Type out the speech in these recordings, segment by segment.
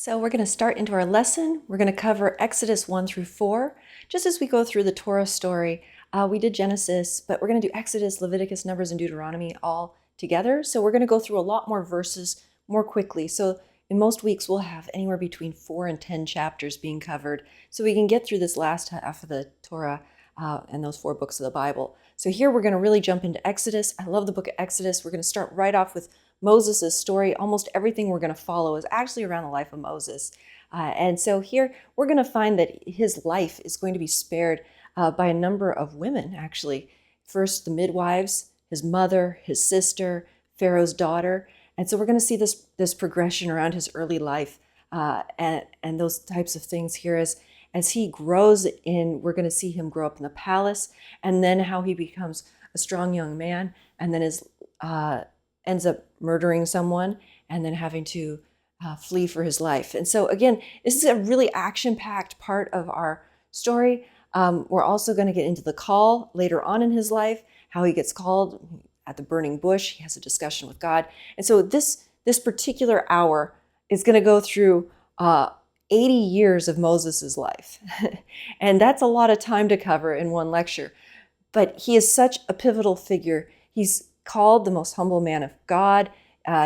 So we're going to start into our lesson. We're going to cover Exodus 1 through 4. Just as we go through the Torah story, we did Genesis, but we're going to do Exodus, Leviticus, Numbers, and Deuteronomy all together. So we're going to go through a lot more verses more quickly. So in most weeks, we'll have anywhere between 4 and 10 chapters being covered. So we can get through this last half of the Torah and those 4 books of the Bible. So here we're going to really jump into Exodus. I love the book of Exodus. We're going to start right off with Moses' story. Almost everything we're going to follow is actually around the life of Moses. And so here we're going to find that his life is going to be spared by a number of women, actually. First, the midwives, his mother, his sister, Pharaoh's daughter. And so we're going to see this progression around his early life and those types of things here as he grows in. We're going to see him grow up in the palace, and then how he becomes a strong young man, and then ends up murdering someone and then having to flee for his life. And so again, this is a really action-packed part of our story. We're also going to get into the call later on in his life, how he gets called at the burning bush. He has a discussion with God. And so this particular hour is going to go through 80 years of Moses' life. And that's a lot of time to cover in one lecture. But he is such a pivotal figure. He's called the most humble man of God.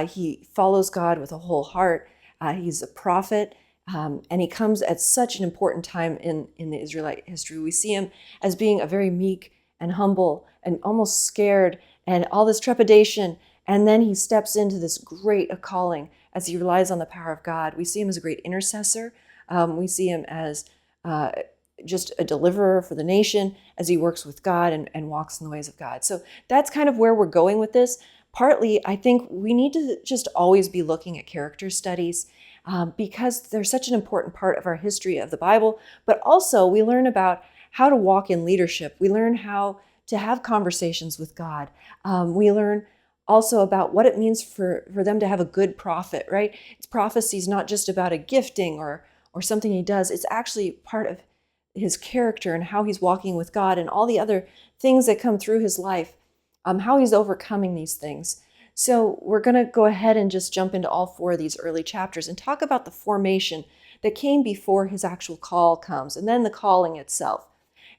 He follows God with a whole heart. He's a prophet, and he comes at such an important time in the Israelite history. We see him as being a very meek and humble and almost scared and all this trepidation. And then he steps into this great calling as he relies on the power of God. We see him as a great intercessor. We see him as just a deliverer for the nation as he works with God and walks in the ways of God. So that's kind of where we're going with this. Partly, I think we need to just always be looking at character studies because they're such an important part of our history of the Bible, but also we learn about how to walk in leadership. We learn how to have conversations with God. We learn also about what it means for them to have a good prophet, right? It's prophecy is not just about a gifting or something he does. It's actually part of his character and how he's walking with God and all the other things that come through his life, how he's overcoming these things. So we're going to go ahead and just jump into all 4 of these early chapters and talk about the formation that came before his actual call comes, and then the calling itself.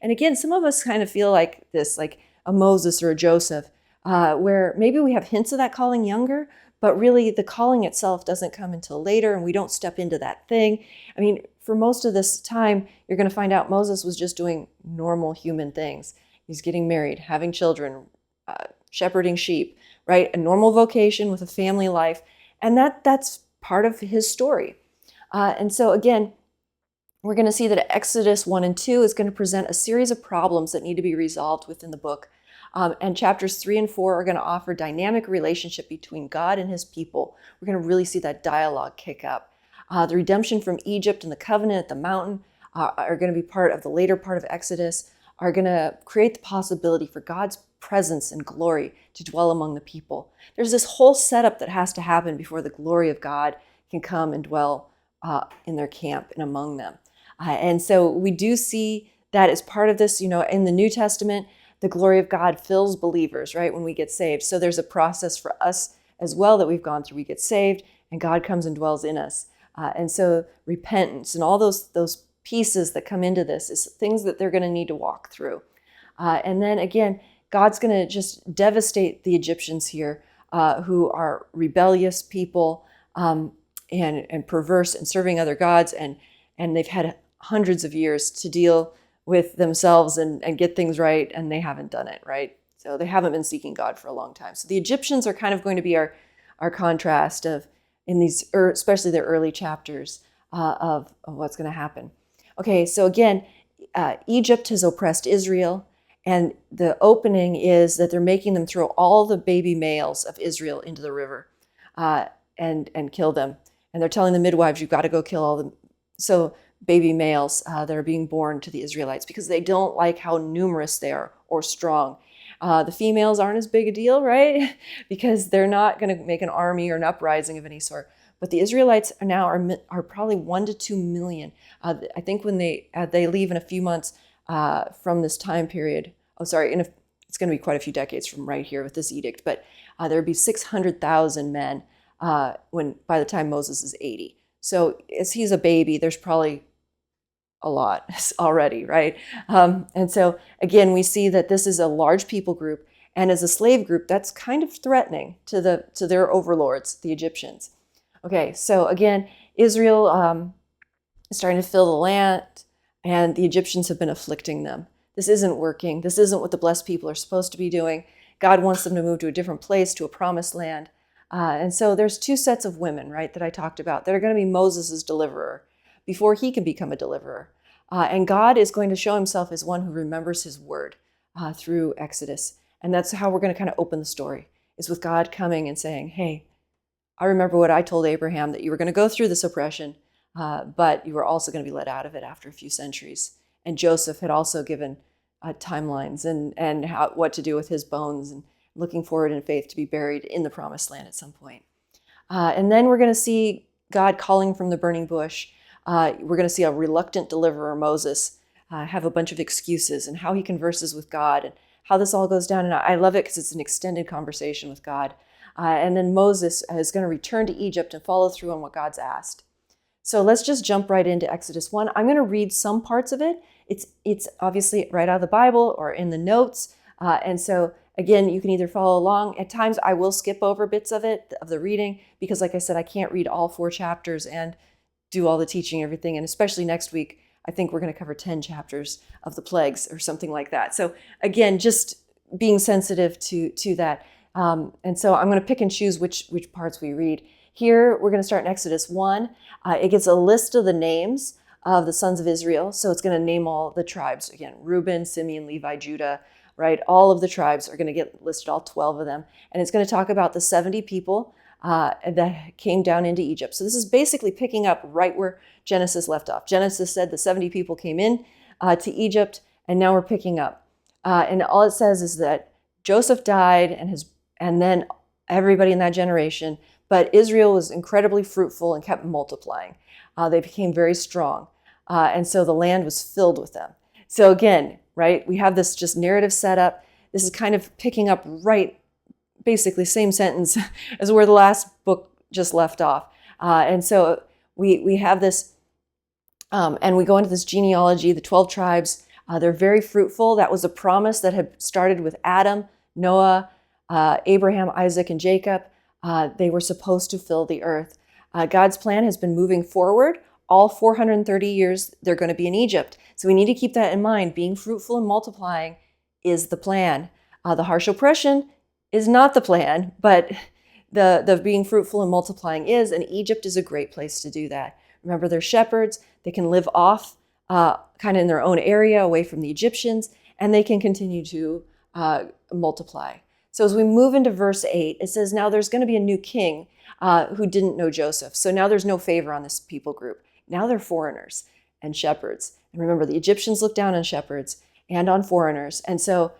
And again, some of us kind of feel like this, like a Moses or a Joseph, where maybe we have hints of that calling younger, but really the calling itself doesn't come until later, and we don't step into that thing. I mean, for most of this time, you're going to find out Moses was just doing normal human things. He's getting married, having children, shepherding sheep, right? A normal vocation with a family life. And that's part of his story. And so again, we're going to see that Exodus 1 and 2 is going to present a series of problems that need to be resolved within the book. And chapters 3 and 4 are going to offer dynamic relationship between God and his people. We're going to really see that dialogue kick up. The redemption from Egypt and the covenant at the mountain are going to be part of the later part of Exodus, are going to create the possibility for God's presence and glory to dwell among the people. There's this whole setup that has to happen before the glory of God can come and dwell in their camp and among them. And so we do see that as part of this, in the New Testament, the glory of God fills believers, right, when we get saved. So there's a process for us as well that we've gone through. We get saved and God comes and dwells in us. And so repentance and all those pieces that come into this is things that they're going to need to walk through. And then again, God's going to just devastate the Egyptians here, who are rebellious people and perverse and serving other gods. And they've had hundreds of years to deal with themselves and get things right, and they haven't done it, right? So they haven't been seeking God for a long time. So the Egyptians are kind of going to be our contrast in these, especially the early chapters of what's going to happen. Okay, so again, Egypt has oppressed Israel, and the opening is that they're making them throw all the baby males of Israel into the river and kill them. And they're telling the midwives, you've got to go kill all the baby males that are being born to the Israelites because they don't like how numerous they are or strong. The females aren't as big a deal, right? Because they're not going to make an army or an uprising of any sort. But the Israelites are probably 1 to 2 million. I think when they leave in a few months from this time period. It's going to be quite a few decades from right here with this edict. But there would be 600,000 men by the time Moses is 80. So as he's a baby, there's probably a lot already, right? And so again, we see that this is a large people group, and as a slave group, that's kind of threatening to their overlords, the Egyptians. Okay, so again, Israel is starting to fill the land, and the Egyptians have been afflicting them. This isn't working. This isn't what the blessed people are supposed to be doing. God wants them to move to a different place, to a promised land. And so there's two sets of women, right, that I talked about that are going to be Moses' deliverer before he can become a deliverer. And God is going to show himself as one who remembers his word through Exodus. And that's how we're going to kind of open the story, is with God coming and saying, hey, I remember what I told Abraham, that you were going to go through this oppression, but you were also going to be let out of it after a few centuries. And Joseph had also given timelines and what to do with his bones, and looking forward in faith to be buried in the promised land at some point. And then we're going to see God calling from the burning bush. We're going to see a reluctant deliverer, Moses, have a bunch of excuses, and how he converses with God, and how this all goes down. And I love it because it's an extended conversation with God. And then Moses is going to return to Egypt and follow through on what God's asked. So let's just jump right into Exodus 1. I'm going to read some parts of it. It's obviously right out of the Bible or in the notes. And so again, you can either follow along. At times I will skip over bits of it, of the reading, because like I said, I can't read all 4 chapters and do all the teaching, everything. And especially next week, I think we're going to cover 10 chapters of the plagues or something like that. So again, just being sensitive to that. And so I'm going to pick and choose which parts we read. Here, we're going to start in Exodus 1. It gets a list of the names of the sons of Israel. So it's going to name all the tribes. Again, Reuben, Simeon, Levi, Judah, right? All of the tribes are going to get listed, all 12 of them. And it's going to talk about the 70 people that came down into Egypt. So this is basically picking up right where Genesis left off. Genesis said the 70 people came in to Egypt, and now we're picking up. And all it says is that Joseph died, and then everybody in that generation. But Israel was incredibly fruitful and kept multiplying. They became very strong. And so the land was filled with them. So again, right, we have this just narrative set up. This is kind of picking up right, basically same sentence as where the last book just left off. And so we have this, and we go into this genealogy, the 12 tribes. They're very fruitful. That was a promise that had started with Adam, Noah, Abraham, Isaac, and Jacob. They were supposed to fill the earth. God's plan has been moving forward. All 430 years, they're going to be in Egypt. So we need to keep that in mind. Being fruitful and multiplying is the plan. The harsh oppression is not the plan, but the being fruitful and multiplying is, and Egypt is a great place to do that. Remember, they're shepherds. They can live off kind of in their own area away from the Egyptians, and they can continue to multiply. So as we move into verse 8, it says, now there's going to be a new king who didn't know Joseph. So now there's no favor on this people group. Now they're foreigners and shepherds. And remember, the Egyptians look down on shepherds and on foreigners. And so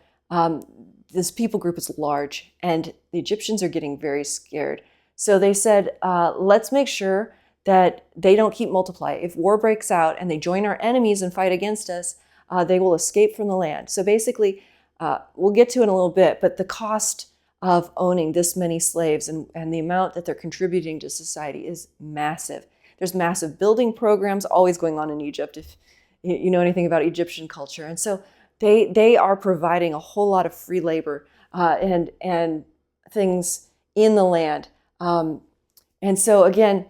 this people group is large, and the Egyptians are getting very scared. So they said, let's make sure that they don't keep multiplying. If war breaks out and they join our enemies and fight against us, they will escape from the land. So basically, we'll get to it in a little bit, but the cost of owning this many slaves and the amount that they're contributing to society is massive. There's massive building programs always going on in Egypt, if you know anything about Egyptian culture. And so they are providing a whole lot of free labor and things in the land. And so again,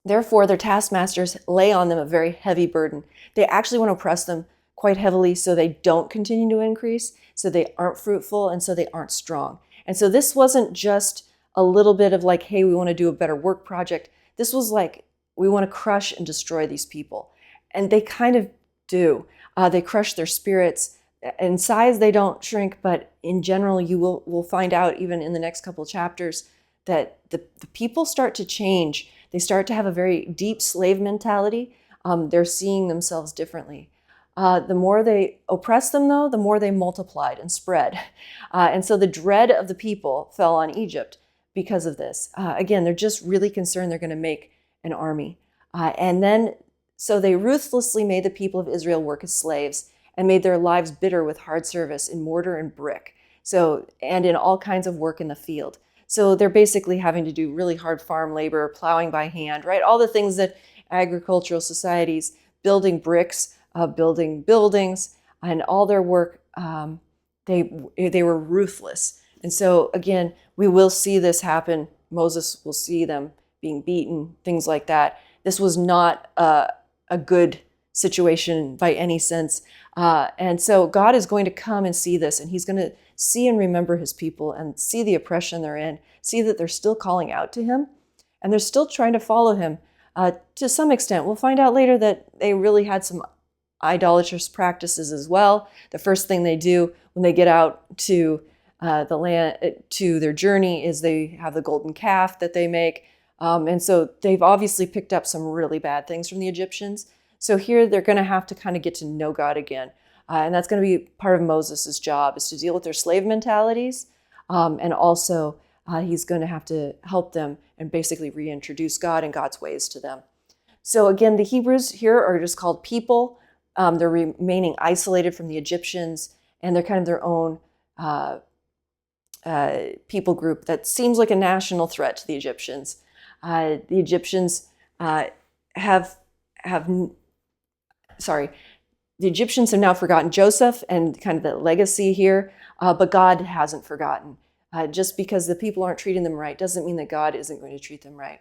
therefore, their taskmasters lay on them a very heavy burden. They actually want to oppress them quite heavily so they don't continue to increase, so they aren't fruitful, and so they aren't strong. And so this wasn't just a little bit of like, hey, we want to do a better work project. This was like, we want to crush and destroy these people. And they kind of do. They crush their spirits. In size, they don't shrink, but in general, you will find out even in the next couple of chapters that the people start to change. They start to have a very deep slave mentality. They're seeing themselves differently. The more they oppressed them, though, the more they multiplied and spread. And so the dread of the people fell on Egypt because of this. Again, they're just really concerned they're going to make an army. And then, so they ruthlessly made the people of Israel work as slaves and made their lives bitter with hard service in mortar and brick, and in all kinds of work in the field. So they're basically having to do really hard farm labor, plowing by hand, right? All the things that agricultural societies, building bricks, building buildings, and all their work, they were ruthless. And so again, we will see this happen. Moses will see them being beaten, things like that. This was not a good situation by any sense. And so God is going to come and see this, and he's going to see and remember his people and see the oppression they're in, see that they're still calling out to him, and they're still trying to follow him to some extent. We'll find out later that they really had some idolatrous practices as well. The first thing they do when they get out to the land, to their journey, is they have the golden calf that they make. And so they've obviously picked up some really bad things from the Egyptians. So here they're going to have to kind of get to know God again. And that's going to be part of Moses' job, is to deal with their slave mentalities. And also he's going to have to help them and basically reintroduce God and God's ways to them. So again, the Hebrews here are just called people. They're remaining isolated from the Egyptians, and they're kind of their own people group that seems like a national threat to the Egyptians. The Egyptians the Egyptians have now forgotten Joseph and kind of the legacy here, but God hasn't forgotten. Just because the people aren't treating them right doesn't mean that God isn't going to treat them right.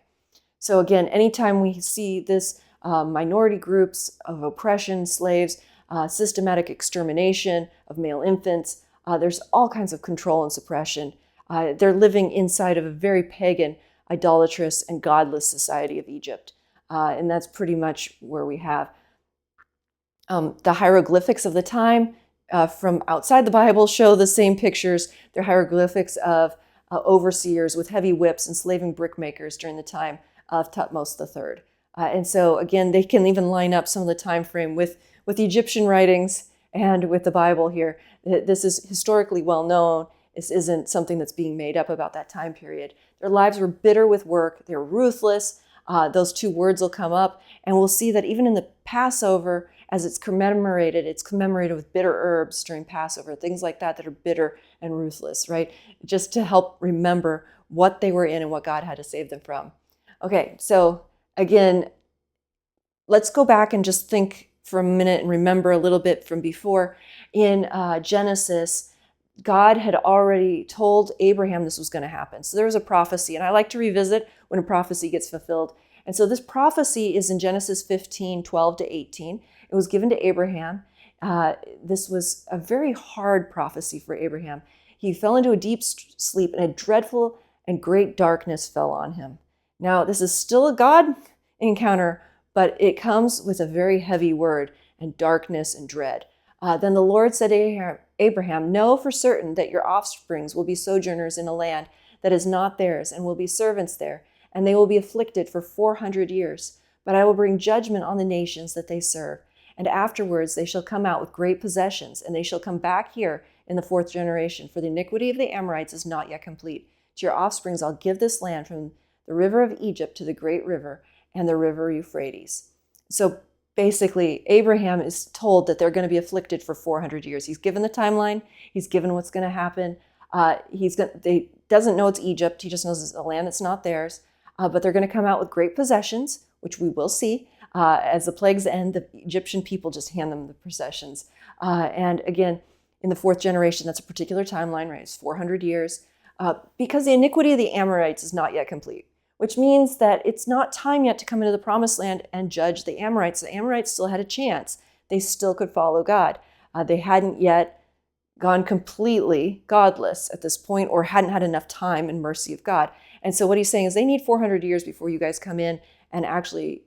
So again, anytime we see this minority groups of oppression, slaves, systematic extermination of male infants, there's all kinds of control and suppression. They're living inside of a very pagan, idolatrous, and godless society of Egypt. And that's pretty much where we have the hieroglyphics of the time from outside the Bible show the same pictures. They're hieroglyphics of overseers with heavy whips, enslaving brickmakers during the time of Thutmose III. And so again, they can even line up some of the time frame with the Egyptian writings and with the Bible here. This is historically well known. This isn't something that's being made up about that time period. Their lives were bitter with work. They were ruthless. Those two words will come up, and we'll see that even in the Passover, as it's commemorated with bitter herbs during Passover, things like that are bitter and ruthless, right? Just to help remember what they were in and what God had to save them from. Okay, so again, let's go back and just think for a minute and remember a little bit from before. In Genesis, God had already told Abraham this was going to happen. So there was a prophecy, and I like to revisit when a prophecy gets fulfilled. And so this prophecy is in Genesis 15, 12 to 18. It was given to Abraham. This was a very hard prophecy for Abraham. He fell into a deep sleep, and a dreadful and great darkness fell on him. Now, this is still a God encounter, but it comes with a very heavy word, and darkness and dread. Then the Lord said to Abraham, "Know for certain that your offsprings will be sojourners in a land that is not theirs, and will be servants there, and they will be afflicted for 400 years. But I will bring judgment on the nations that they serve, and afterwards they shall come out with great possessions, and they shall come back here in the 4th generation, for the iniquity of the Amorites is not yet complete. To your offsprings I'll give this land from the river of Egypt to the great river and the river Euphrates." So basically, Abraham is told that they're going to be afflicted for 400 years. He's given the timeline. He's given what's going to happen. They doesn't know it's Egypt. He just knows it's a land that's not theirs. But they're going to come out with great possessions, which we will see. As the plagues end, the Egyptian people just hand them the possessions. And again, in the 4th generation, that's a particular timeline, right? It's 400 years. Because the iniquity of the Amorites is not yet complete, which means that it's not time yet to come into the promised land and judge the Amorites. The Amorites still had a chance. They still could follow God. They hadn't yet gone completely godless at this point, or hadn't had enough time and mercy of God. And so what he's saying is they need 400 years before you guys come in, and actually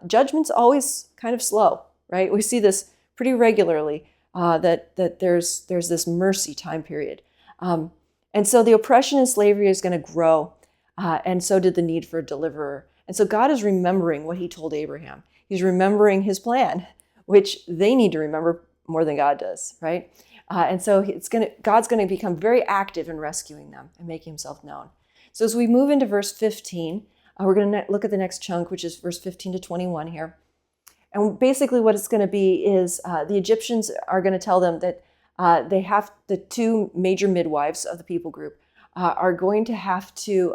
judgment's always kind of slow, right? We see this pretty regularly, that there's this mercy time period. And so the oppression and slavery is going to grow. And so did the need for a deliverer. And so God is remembering what he told Abraham. He's remembering his plan, which they need to remember more than God does, right? And so God's going to become very active in rescuing them and making himself known. So as we move into verse 15, we're going to look at the next chunk, which is verse 15 to 21 here. And basically what it's going to be is the Egyptians are going to tell them that they have the two major midwives of the people group are going to have to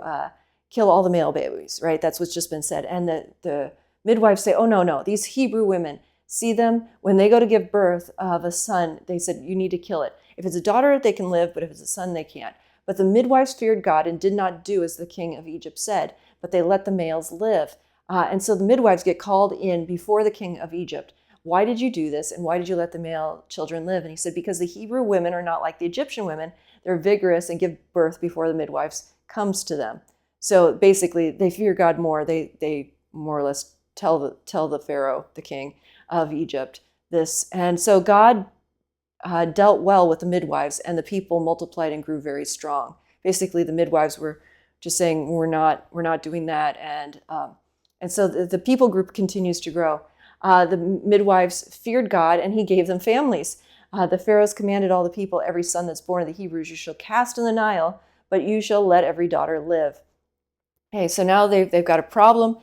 kill all the male babies, right? That's what's just been said. And the midwives say, oh, no, these Hebrew women, see them, when they go to give birth of a son, they said, you need to kill it. If it's a daughter, they can live, but if it's a son, they can't. But the midwives feared God and did not do as the king of Egypt said, but they let the males live. And so the midwives get called in before the king of Egypt. Why did you do this? And why did you let the male children live? And he said, because the Hebrew women are not like the Egyptian women. They're vigorous and give birth before the midwives comes to them. So basically, they fear God more. They more or less tell the Pharaoh, the king of Egypt, this. And so God dealt well with the midwives, and the people multiplied and grew very strong. Basically, the midwives were just saying, we're not doing that. And so the people group continues to grow. The midwives feared God, and he gave them families. The Pharaohs commanded all the people, every son that's born of the Hebrews you shall cast in the Nile, but you shall let every daughter live. Okay, so now they've got a problem.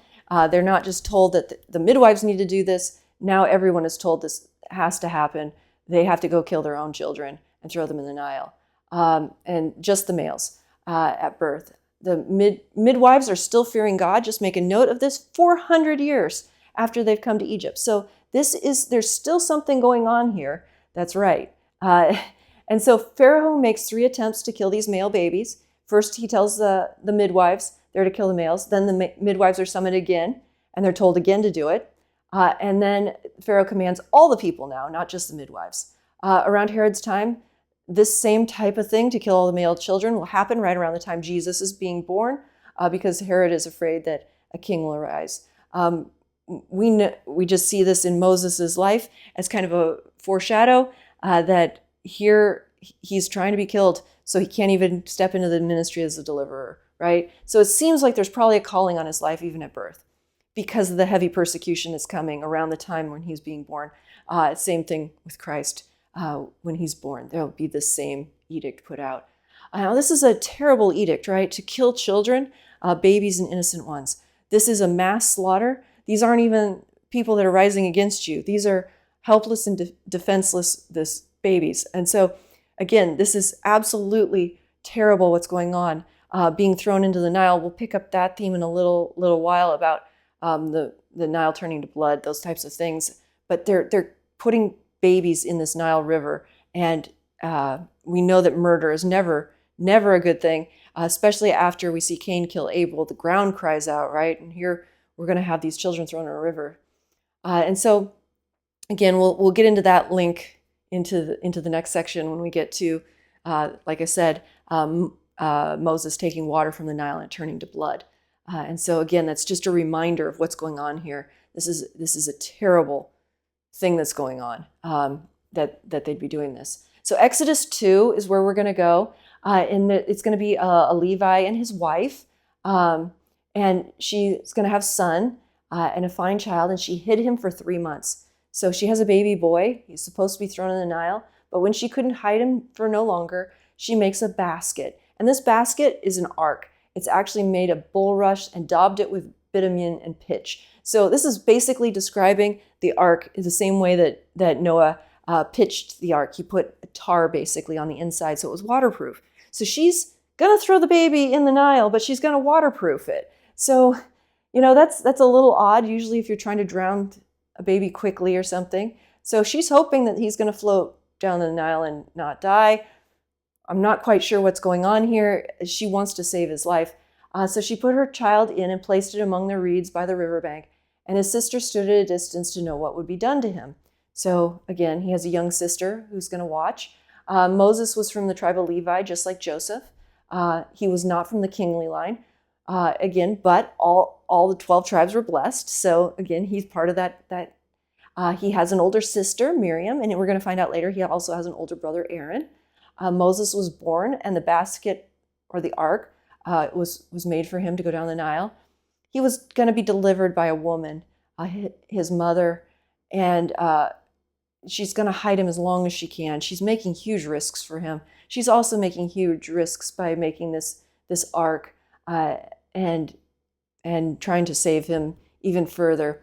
They're not just told that the midwives need to do this. Now everyone is told this has to happen. They have to go kill their own children and throw them in the Nile. And just the males at birth. The midwives are still fearing God. Just make a note of this, 400 years after they've come to Egypt. So there's still something going on here. That's right. And so Pharaoh makes 3 attempts to kill these male babies. First, he tells the midwives they're to kill the males. Then the midwives are summoned again, and they're told again to do it. And then Pharaoh commands all the people now, not just the midwives. Around Herod's time, this same type of thing to kill all the male children will happen right around the time Jesus is being born, because Herod is afraid that a king will arise. We just see this in Moses' life as kind of a foreshadow that here he's trying to be killed, so he can't even step into the ministry as a deliverer, right? So it seems like there's probably a calling on his life even at birth, because of the heavy persecution that's coming around the time when he's being born. Same thing with Christ. When he's born, there'll be the same edict put out. Now, this is a terrible edict, right? To kill children, babies and innocent ones. This is a mass slaughter. These aren't even people that are rising against you. These are helpless and defenseless babies. And so, again, this is absolutely terrible what's going on. Being thrown into the Nile. We'll pick up that theme in a little while about the Nile turning to blood, those types of things. But they're putting babies in this Nile River, and we know that murder is never a good thing, especially after we see Cain kill Abel. The ground cries out, right? And here we're going to have these children thrown in a river. And so, again, we'll get into that link into the next section when we get to, like I said, Moses taking water from the Nile and turning to blood. And so, again, that's just a reminder of what's going on here. This is a terrible thing that's going on, that they'd be doing this. So Exodus 2 is where we're going to go. It's going to be a Levi and his wife, and she's going to have a son and a fine child, and she hid him for 3 months. So she has a baby boy. He's supposed to be thrown in the Nile, but when she couldn't hide him for no longer, she makes a basket. And this basket is an ark. It's actually made of bulrush and daubed it with bitumen and pitch. So this is basically describing the ark in the same way that Noah pitched the ark. He put a tar basically on the inside so it was waterproof. So she's going to throw the baby in the Nile, but she's going to waterproof it. So, that's a little odd, usually if you're trying to drown a baby quickly or something. So she's hoping that he's going to float down the Nile and not die. I'm not quite sure what's going on here. She wants to save his life. So she put her child in and placed it among the reeds by the riverbank. And his sister stood at a distance to know what would be done to him. So again, he has a young sister who's going to watch. Moses was from the tribe of Levi, just like Joseph. He was not from the kingly line. But all the 12 tribes were blessed. So again, he's part of that. He has an older sister, Miriam, and we're going to find out later he also has an older brother, Aaron. Moses was born, and the basket, or the ark, was made for him to go down the Nile. He was going to be delivered by a woman, his mother, and she's going to hide him as long as she can. She's making huge risks for him. She's also making huge risks by making this ark and trying to save him even further.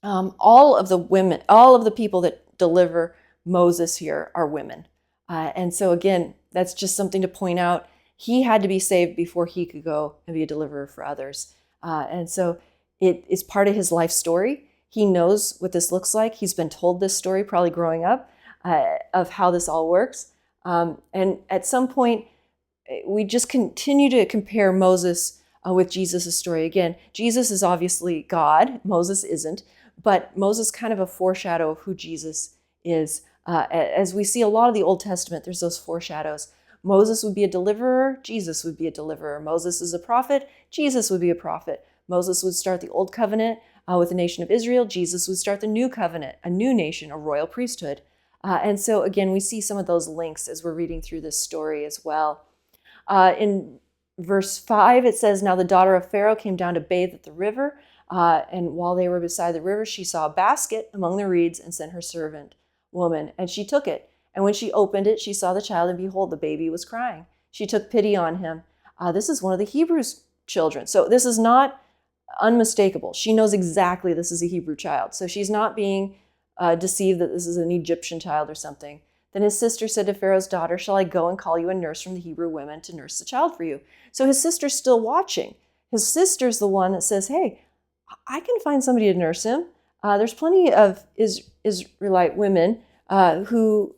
All of the people that deliver Moses here are women. And so again, that's just something to point out. He had to be saved before he could go and be a deliverer for others. And so it is part of his life story. He knows what this looks like. He's been told this story probably growing up of how this all works. And at some point, we just continue to compare Moses with Jesus' story. Again, Jesus is obviously God. Moses isn't. But Moses is kind of a foreshadow of who Jesus is. As we see a lot of the Old Testament, there's those foreshadows. Moses would be a deliverer. Jesus would be a deliverer. Moses is a prophet. Jesus would be a prophet. Moses would start the Old Covenant with the nation of Israel. Jesus would start the New Covenant, a new nation, a royal priesthood. And so, again, we see some of those links as we're reading through this story as well. In verse 5, it says, "Now the daughter of Pharaoh came down to bathe at the river, and while they were beside the river, she saw a basket among the reeds and sent her servant woman, and she took it. And when she opened it, she saw the child, and behold, the baby was crying. She took pity on him." This is one of the Hebrews' children. So this is not unmistakable. She knows exactly this is a Hebrew child. So she's not being deceived that this is an Egyptian child or something. Then his sister said to Pharaoh's daughter, "Shall I go and call you a nurse from the Hebrew women to nurse the child for you?" So his sister's still watching. His sister's the one that says, "Hey, I can find somebody to nurse him." There's plenty of Israelite women who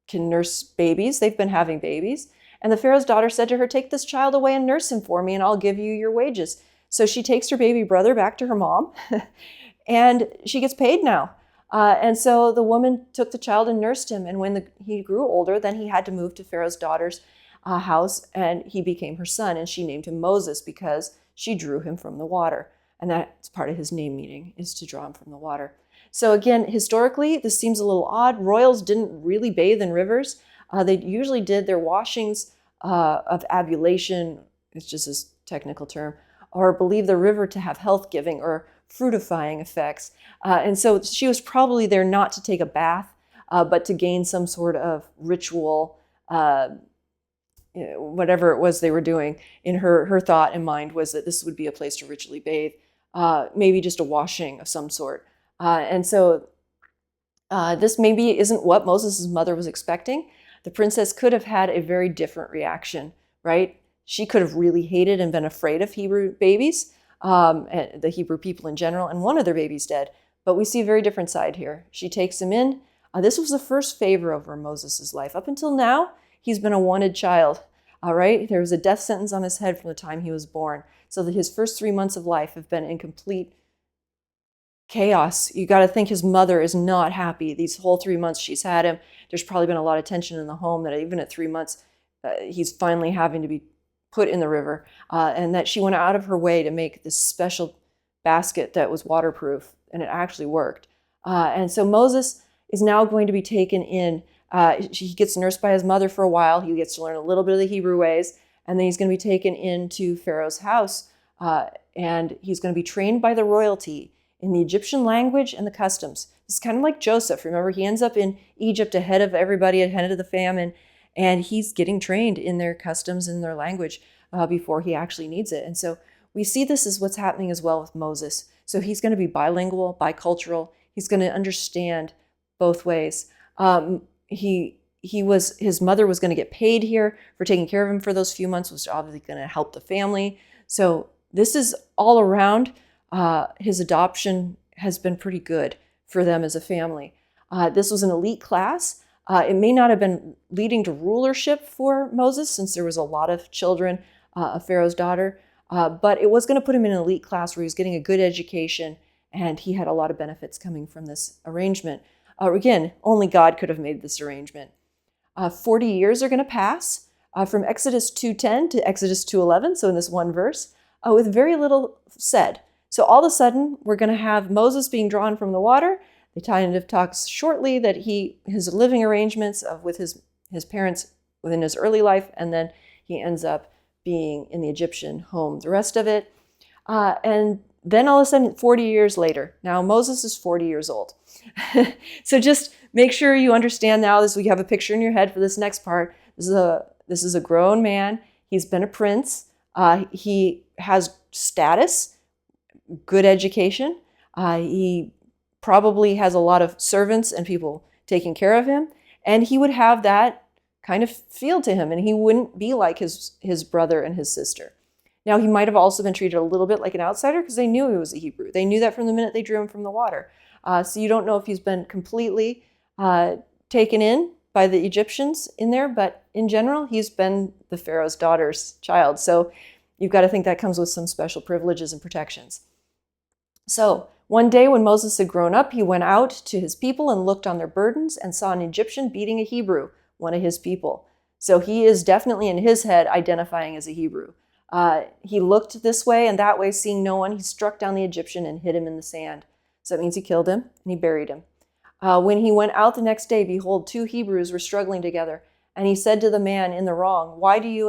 can nurse babies. They've been having babies. And the Pharaoh's daughter said to her, "Take this child away and nurse him for me, and I'll give you your wages." So she takes her baby brother back to her mom, and she gets paid now. And so the woman took the child and nursed him. And when he grew older, then he had to move to Pharaoh's daughter's house, and he became her son. And she named him Moses because she drew him from the water. And that's part of his name meaning, is to draw him from the water. So again, historically, this seems a little odd. Royals didn't really bathe in rivers. They usually did their washings of ablution, it's just a technical term, or believe the river to have health-giving or fruitifying effects. And so she was probably there not to take a bath, but to gain some sort of ritual, whatever it was they were doing. In her thought and mind was that this would be a place to ritually bathe, maybe just a washing of some sort. And so this maybe isn't what Moses' mother was expecting. The princess could have had a very different reaction, right? She could have really hated and been afraid of Hebrew babies, and the Hebrew people in general, and one of their babies dead. But we see a very different side here. She takes him in. This was the first favor over Moses' life. Up until now, he's been a wanted child, all right? There was a death sentence on his head from the time he was born. So that his first 3 months of life have been in complete chaos. You got to think his mother is not happy. These whole 3 months she's had him, there's probably been a lot of tension in the home that even at 3 months, he's finally having to be put in the river, and that she went out of her way to make this special basket that was waterproof, and it actually worked. And so Moses is now going to be taken in. He gets nursed by his mother for a while. He gets to learn a little bit of the Hebrew ways, and then he's going to be taken into Pharaoh's house, and he's going to be trained by the royalty in the Egyptian language and the customs. It's kind of like Joseph. Remember, he ends up in Egypt ahead of everybody, ahead of the famine, and he's getting trained in their customs and their language before he actually needs it. And so we see this is what's happening as well with Moses. So he's going to be bilingual, bicultural. He's going to understand both ways. His mother was going to get paid here for taking care of him for those few months, which is obviously going to help the family. So this is all around. His adoption has been pretty good for them as a family. This was an elite class. It may not have been leading to rulership for Moses, since there was a lot of children of Pharaoh's daughter, but it was going to put him in an elite class where he was getting a good education, and he had a lot of benefits coming from this arrangement. Again, only God could have made this arrangement. 40 years are going to pass from Exodus 2:10 to Exodus 2:11, so in this one verse, with very little said. So all of a sudden, we're going to have Moses being drawn from the water. They kind of talks shortly that his living arrangements with his parents within his early life, and then he ends up being in the Egyptian home the rest of it. And then all of a sudden, 40 years later, now Moses is 40 years old. So just make sure you understand now this. We have a picture in your head for this next part. This is a grown man. He's been a prince. He has status, good education. He probably has a lot of servants and people taking care of him. And he would have that kind of feel to him, and he wouldn't be like his brother and his sister. Now, he might have also been treated a little bit like an outsider because they knew he was a Hebrew. They knew that from the minute they drew him from the water. So you don't know if he's been completely taken in by the Egyptians in there, but in general, he's been the Pharaoh's daughter's child. So you've got to think that comes with some special privileges and protections. So one day when Moses had grown up, he went out to his people and looked on their burdens and saw an Egyptian beating a Hebrew, one of his people. So he is definitely in his head identifying as a Hebrew. He looked this way and that way, seeing no one. He struck down the Egyptian and hid him in the sand. So that means he killed him and he buried him. When he went out the next day, behold, 2 Hebrews were struggling together. And he said to the man in the wrong, why do you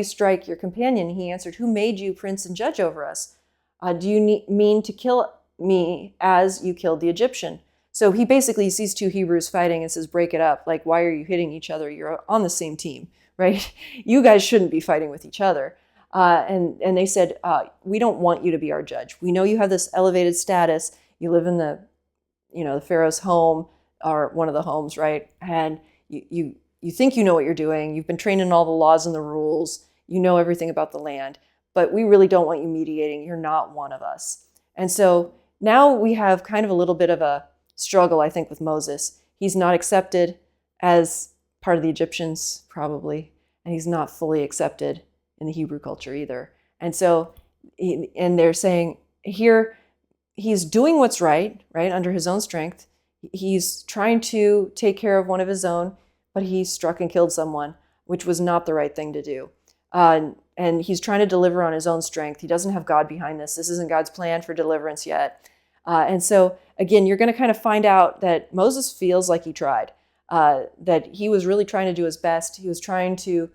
strike your companion? He answered, who made you prince and judge over us? Do you mean to kill me as you killed the Egyptian? So he basically sees 2 Hebrews fighting and says, break it up. Like, why are you hitting each other? You're on the same team, right? You guys shouldn't be fighting with each other. And they said, we don't want you to be our judge. We know you have this elevated status. You live in the Pharaoh's home, or one of the homes, right? And you think you know what you're doing. You've been trained in all the laws and the rules. You know everything about the land. But we really don't want you mediating. You're not one of us. And so now we have kind of a little bit of a struggle, I think, with Moses. He's not accepted as part of the Egyptians, probably, and he's not fully accepted in the Hebrew culture either. And so, and they're saying here, he's doing what's right, under his own strength. He's trying to take care of one of his own, but he struck and killed someone, which was not the right thing to do. And he's trying to deliver on his own strength. He doesn't have God behind this. This isn't God's plan for deliverance yet. And so, again, you're going to kind of find out that Moses feels like he tried, that he was really trying to do his best. He was trying to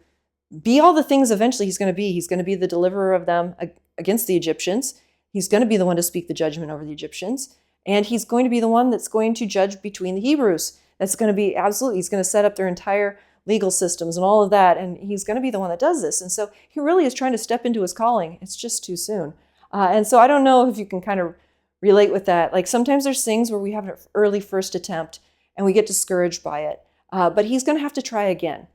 be all the things eventually he's going to be. He's going to be the deliverer of them against the Egyptians. He's going to be the one to speak the judgment over the Egyptians. And he's going to be the one that's going to judge between the Hebrews. That's going to be he's going to set up their entire legal systems and all of that. And he's going to be the one that does this. And so he really is trying to step into his calling. It's just too soon. And so I don't know if you can kind of relate with that. Like sometimes there's things where we have an early first attempt and we get discouraged by it. But he's going to have to try again.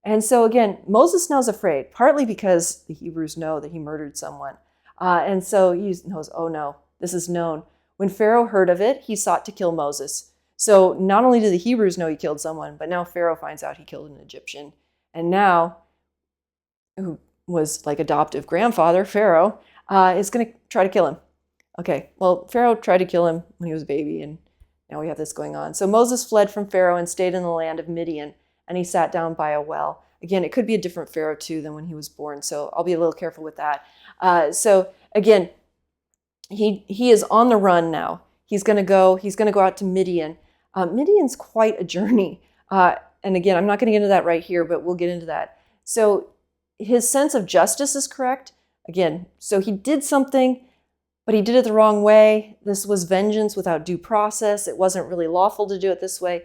And so again, Moses now is afraid, partly because the Hebrews know that he murdered someone. And so he knows, oh no, this is known. When Pharaoh heard of it, he sought to kill Moses. So not only do the Hebrews know he killed someone, but now Pharaoh finds out he killed an Egyptian. And now, who was like adoptive grandfather, Pharaoh, is going to try to kill him. Okay, well, Pharaoh tried to kill him when he was a baby, and now we have this going on. So Moses fled from Pharaoh and stayed in the land of Midian, and he sat down by a well. Again, it could be a different Pharaoh too than when he was born, so I'll be a little careful with that. So again, he is on the run now. He's going to go out to Midian. Midian's quite a journey. And again, I'm not going to get into that right here, but we'll get into that. So his sense of justice is correct. Again, so he did something, but he did it the wrong way. This was vengeance without due process. It wasn't really lawful to do it this way.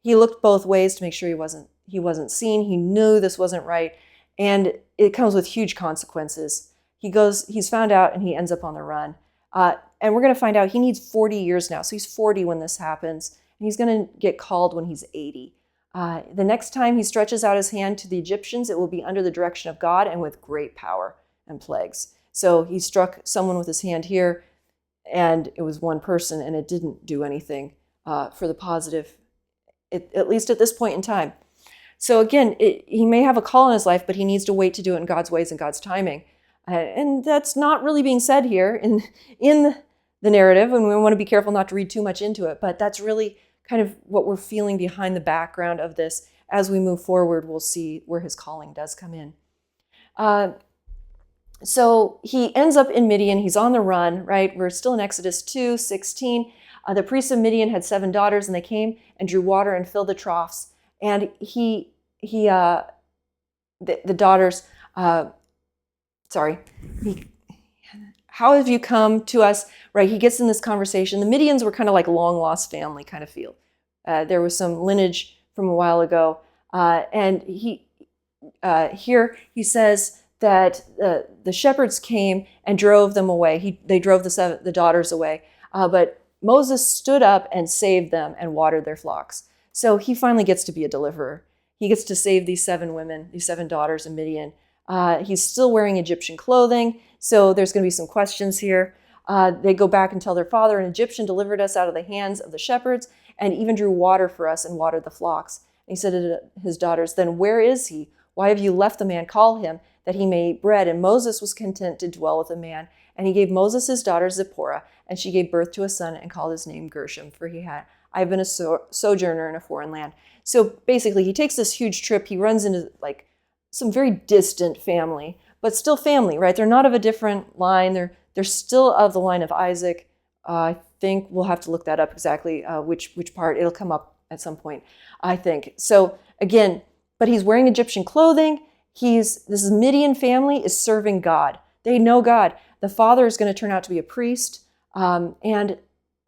He looked both ways to make sure he wasn't seen. He knew this wasn't right. And it comes with huge consequences. He's found out and he ends up on the run. And we're going to find out he needs 40 years now. So he's 40 when this happens. And he's going to get called when he's 80. The next time he stretches out his hand to the Egyptians, it will be under the direction of God and with great power and plagues. So he struck someone with his hand here, and it was one person, and it didn't do anything for the positive, at least at this point in time. So again, he may have a call in his life, but he needs to wait to do it in God's ways and God's timing. And that's not really being said here in the narrative, and we want to be careful not to read too much into it, but that's really kind of what we're feeling behind the background of this. As we move forward, we'll see where his calling does come in. So he ends up in Midian. He's on the run, right? We're still in Exodus 2:16. The priests of Midian had 7 daughters, and they came and drew water and filled the troughs. And the daughters, how have you come to us? Right, he gets in this conversation. The Midians were kind of like long lost family kind of feel. There was some lineage from a while ago. And here he says that the shepherds came and drove them away. They drove the daughters away. But Moses stood up and saved them and watered their flocks. So he finally gets to be a deliverer. He gets to save these 7 women, these 7 daughters in Midian. He's still wearing Egyptian clothing, so there's going to be some questions here. They go back and tell their father, an Egyptian delivered us out of the hands of the shepherds and even drew water for us and watered the flocks. And he said to his daughters, then where is he? Why have you left the man? Call him, that he may eat bread. And Moses was content to dwell with a man. And he gave Moses his daughter Zipporah, and she gave birth to a son and called his name Gershom, for I have been a sojourner in a foreign land. So basically, he takes this huge trip. He runs into like some very distant family, but still family, right? They're not of a different line. They're still of the line of Isaac. I think we'll have to look that up exactly, which part. It'll come up at some point, I think. So again, but he's wearing Egyptian clothing. This Midian family is serving God. They know God. The father is going to turn out to be a priest. And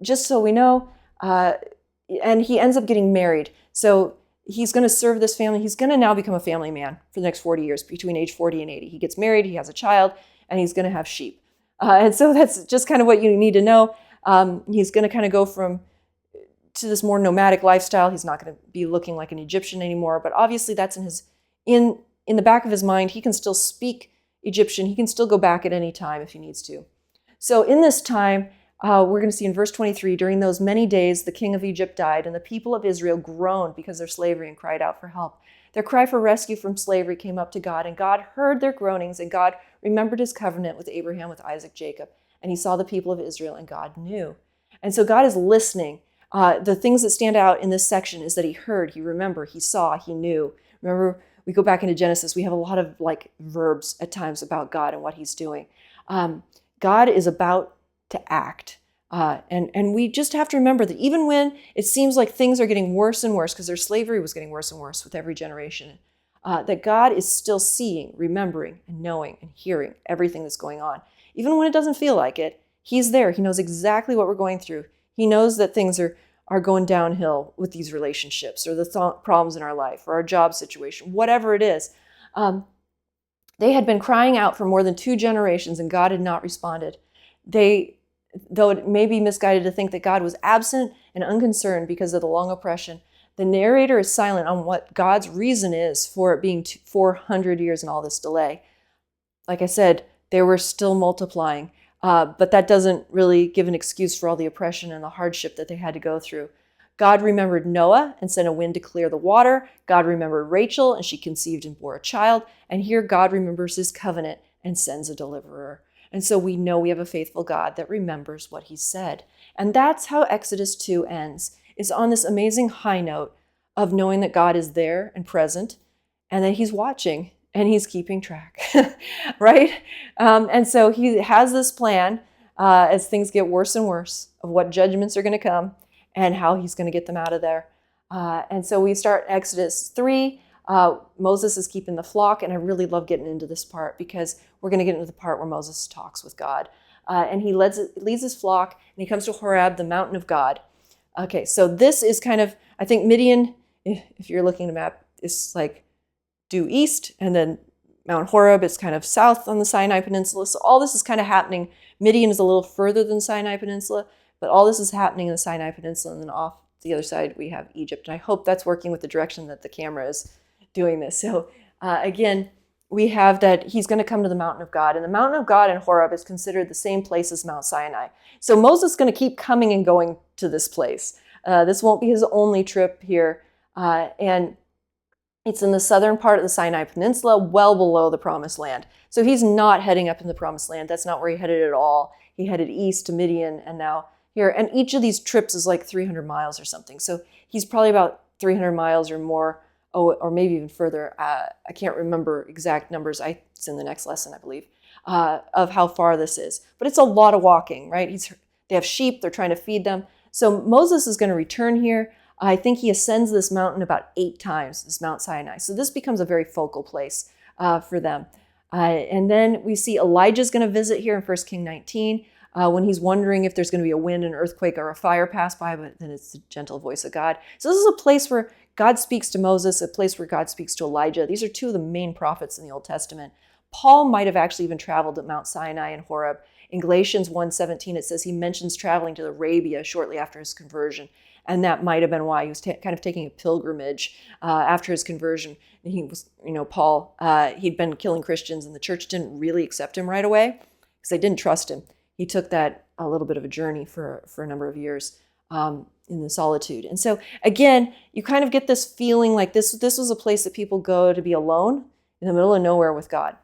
just so we know, and he ends up getting married. So he's going to serve this family. He's going to now become a family man for the next 40 years, between age 40 and 80. He gets married, he has a child, and he's going to have sheep. And so that's just kind of what you need to know. He's going to kind of go to this more nomadic lifestyle. He's not going to be looking like an Egyptian anymore, but obviously that's in the back of his mind. He can still speak Egyptian. He can still go back at any time if he needs to. So in this time, we're going to see in verse 23, during those many days, the king of Egypt died, and the people of Israel groaned because of their slavery and cried out for help. Their cry for rescue from slavery came up to God, and God heard their groanings, and God remembered his covenant with Abraham, with Isaac, Jacob. And he saw the people of Israel, and God knew. And so God is listening. The things that stand out in this section is that he heard, he remembered, he saw, he knew. Remember, we go back into Genesis, we have a lot of like verbs at times about God and what he's doing. God is about to act. And we just have to remember that even when it seems like things are getting worse and worse, because their slavery was getting worse and worse with every generation, that God is still seeing, remembering, and knowing, and hearing everything that's going on. Even when it doesn't feel like it, he's there. He knows exactly what we're going through. He knows that things are going downhill with these relationships, or the problems in our life, or our job situation, whatever it is. They had been crying out for more than 2 generations, and God had not responded. Though it may be misguided to think that God was absent and unconcerned because of the long oppression, the narrator is silent on what God's reason is for it being 400 years and all this delay. Like I said, they were still multiplying, but that doesn't really give an excuse for all the oppression and the hardship that they had to go through. God remembered Noah and sent a wind to clear the water. God remembered Rachel, and she conceived and bore a child. And here God remembers his covenant and sends a deliverer. And so we know we have a faithful God that remembers what he said. And that's how Exodus 2 ends, is on this amazing high note of knowing that God is there and present, and that he's watching and he's keeping track, right? And so he has this plan as things get worse and worse of what judgments are going to come and how he's going to get them out of there. And so we start Exodus 3. Moses is keeping the flock, and I really love getting into this part because we're going to get into the part where Moses talks with God. And he leads his flock, and he comes to Horeb, the mountain of God. Okay, so this is kind of, I think Midian, if you're looking at a map, is like due east, and then Mount Horeb is kind of south on the Sinai Peninsula. So all this is kind of happening. Midian is a little further than Sinai Peninsula, but all this is happening in the Sinai Peninsula, and then off the other side we have Egypt. And I hope that's working with the direction that the camera is doing this. So again, we have that he's going to come to the mountain of God, and the mountain of God in Horeb is considered the same place as Mount Sinai. So Moses is going to keep coming and going to this place. This won't be his only trip here. And it's in the southern part of the Sinai Peninsula, well below the Promised Land. So he's not heading up in the Promised Land. That's not where he headed at all. He headed east to Midian and now here. And each of these trips is like 300 miles or something. So he's probably about 300 miles or more, or maybe even further. I can't remember exact numbers. It's in the next lesson, I believe, of how far this is. But it's a lot of walking, right? They have sheep. They're trying to feed them. So Moses is going to return here. I think he ascends this mountain about 8 times, this Mount Sinai. So this becomes a very focal place for them. And then we see Elijah's going to visit here in 1 King 19 when he's wondering if there's going to be a wind, an earthquake, or a fire pass by, but then it's the gentle voice of God. So this is a place where God speaks to Moses, a place where God speaks to Elijah. These are 2 of the main prophets in the Old Testament. Paul might have actually even traveled at Mount Sinai and Horeb. In Galatians 1:17, it says he mentions traveling to Arabia shortly after his conversion. And that might have been why he was kind of taking a pilgrimage after his conversion. He was, Paul, he'd been killing Christians, and the church didn't really accept him right away because they didn't trust him. He took that a little bit of a journey for a number of years in the solitude. And so, again, you kind of get this feeling like this was a place that people go to be alone in the middle of nowhere with God.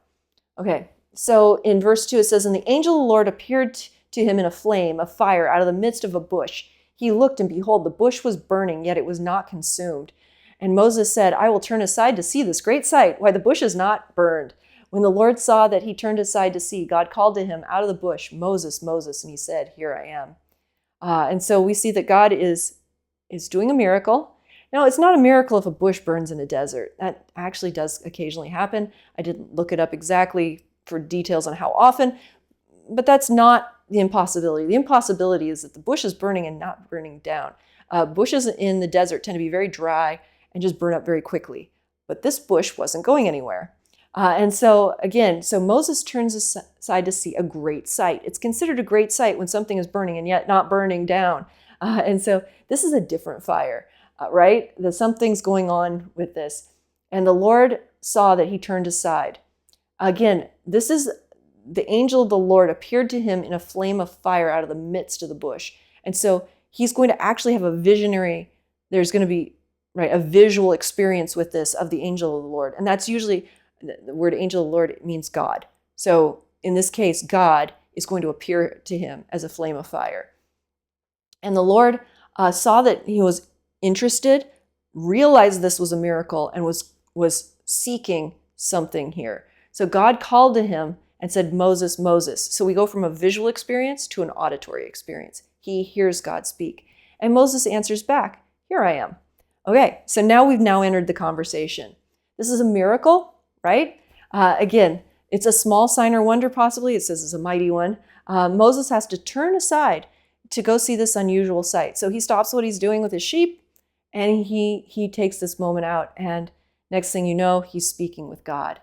Okay, so in verse 2 it says, "And the angel of the Lord appeared to him in a flame of fire out of the midst of a bush. He looked, and behold, the bush was burning, yet it was not consumed. And Moses said, I will turn aside to see this great sight, why the bush is not burned. When the Lord saw that he turned aside to see, God called to him out of the bush, Moses, Moses, and he said, Here I am." And so we see that God is doing a miracle. Now, it's not a miracle if a bush burns in a desert. That actually does occasionally happen. I didn't look it up exactly for details on how often, but that's not the impossibility. The impossibility is that the bush is burning and not burning down. Bushes in the desert tend to be very dry and just burn up very quickly. But this bush wasn't going anywhere. And so Moses turns aside to see a great sight. It's considered a great sight when something is burning and yet not burning down. And so this is a different fire, right? Something's going on with this. And the Lord saw that he turned aside. Again, this is the angel of the Lord appeared to him in a flame of fire out of the midst of the bush. And so he's going to actually have there's going to be a visual experience with this of the angel of the Lord. And that's usually, the word angel of the Lord means God. So in this case, God is going to appear to him as a flame of fire. And the Lord saw that he was interested, realized this was a miracle, and was seeking something here. So God called to him and said, Moses, Moses. So we go from a visual experience to an auditory experience. He hears God speak. And Moses answers back, Here I am. Okay, so now we've entered the conversation. This is a miracle, right? Again, it's a small sign or wonder possibly. It says it's a mighty one. Moses has to turn aside to go see this unusual sight. So he stops what he's doing with his sheep, and he takes this moment out. And next thing you know, he's speaking with God.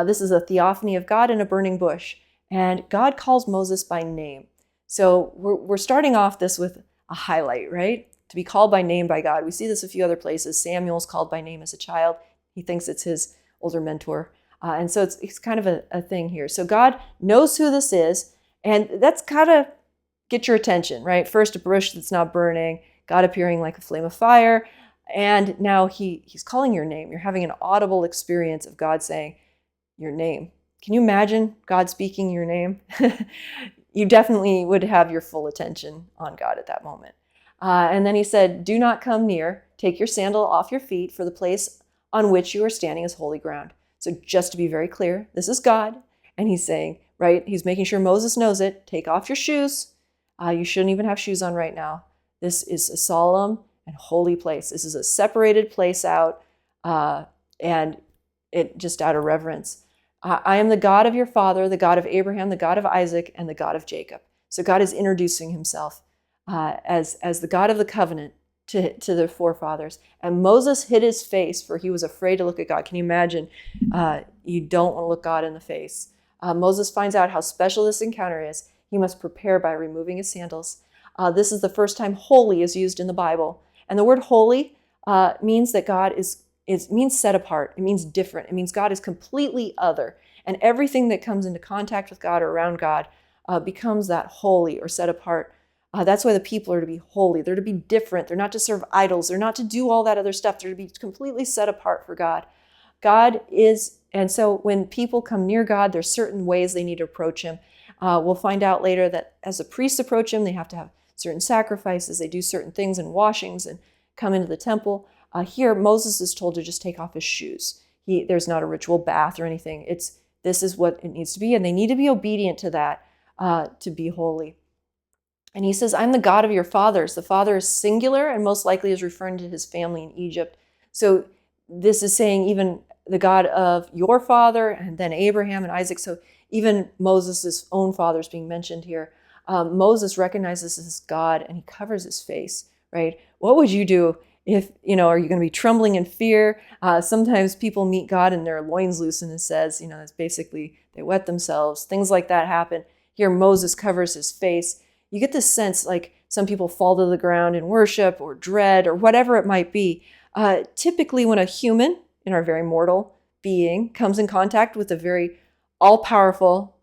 This is a theophany of God in a burning bush. And God calls Moses by name. So we're starting off this with a highlight, right? To be called by name by God. We see this a few other places. Samuel's called by name as a child. He thinks it's his older mentor. And so it's kind of a thing here. So God knows who this is. And that's kind of get your attention, right? First, a bush that's not burning, God appearing like a flame of fire. And now he's calling your name. You're having an audible experience of God saying your name. Can you imagine God speaking your name? You definitely would have your full attention on God at that moment. And then he said, Do not come near. Take your sandal off your feet, for the place on which you are standing is holy ground. So just to be very clear, this is God. And he's saying, right, he's making sure Moses knows it. Take off your shoes. You shouldn't even have shoes on right now. This is a solemn and holy place. This is a separated place out, and it just out of reverence. I am the God of your father, the God of Abraham, the God of Isaac, and the God of Jacob. So God is introducing himself as the God of the covenant to their forefathers. And Moses hid his face, for he was afraid to look at God. Can you imagine? You don't want to look God in the face. Moses finds out how special this encounter is. He must prepare by removing his sandals. This is the first time holy is used in the Bible. And the word holy means that God means set apart. It means different. It means God is completely other. And everything that comes into contact with God or around God becomes that holy or set apart. That's why the people are to be holy. They're to be different. They're not to serve idols. They're not to do all that other stuff. They're to be completely set apart for God. And so when people come near God, there's certain ways they need to approach him. We'll find out later that as the priests approach him, they have to have certain sacrifices. They do certain things and washings and come into the temple. Here, Moses is told to just take off his shoes. There's not a ritual bath or anything. This is what it needs to be, and they need to be obedient to that to be holy. And he says, I'm the God of your fathers. The father is singular and most likely is referring to his family in Egypt. So this is saying even the God of your father and then Abraham and Isaac. So even Moses' own father is being mentioned here. Moses recognizes this as God and he covers his face, right? What would you do if, are you going to be trembling in fear? Sometimes people meet God and their loins loosen, it says, it's basically they wet themselves. Things like that happen. Here Moses covers his face. You get this sense like Some people fall to the ground in worship or dread or whatever it might be. Typically, when a human, in our very mortal being, comes in contact with a very all-powerful,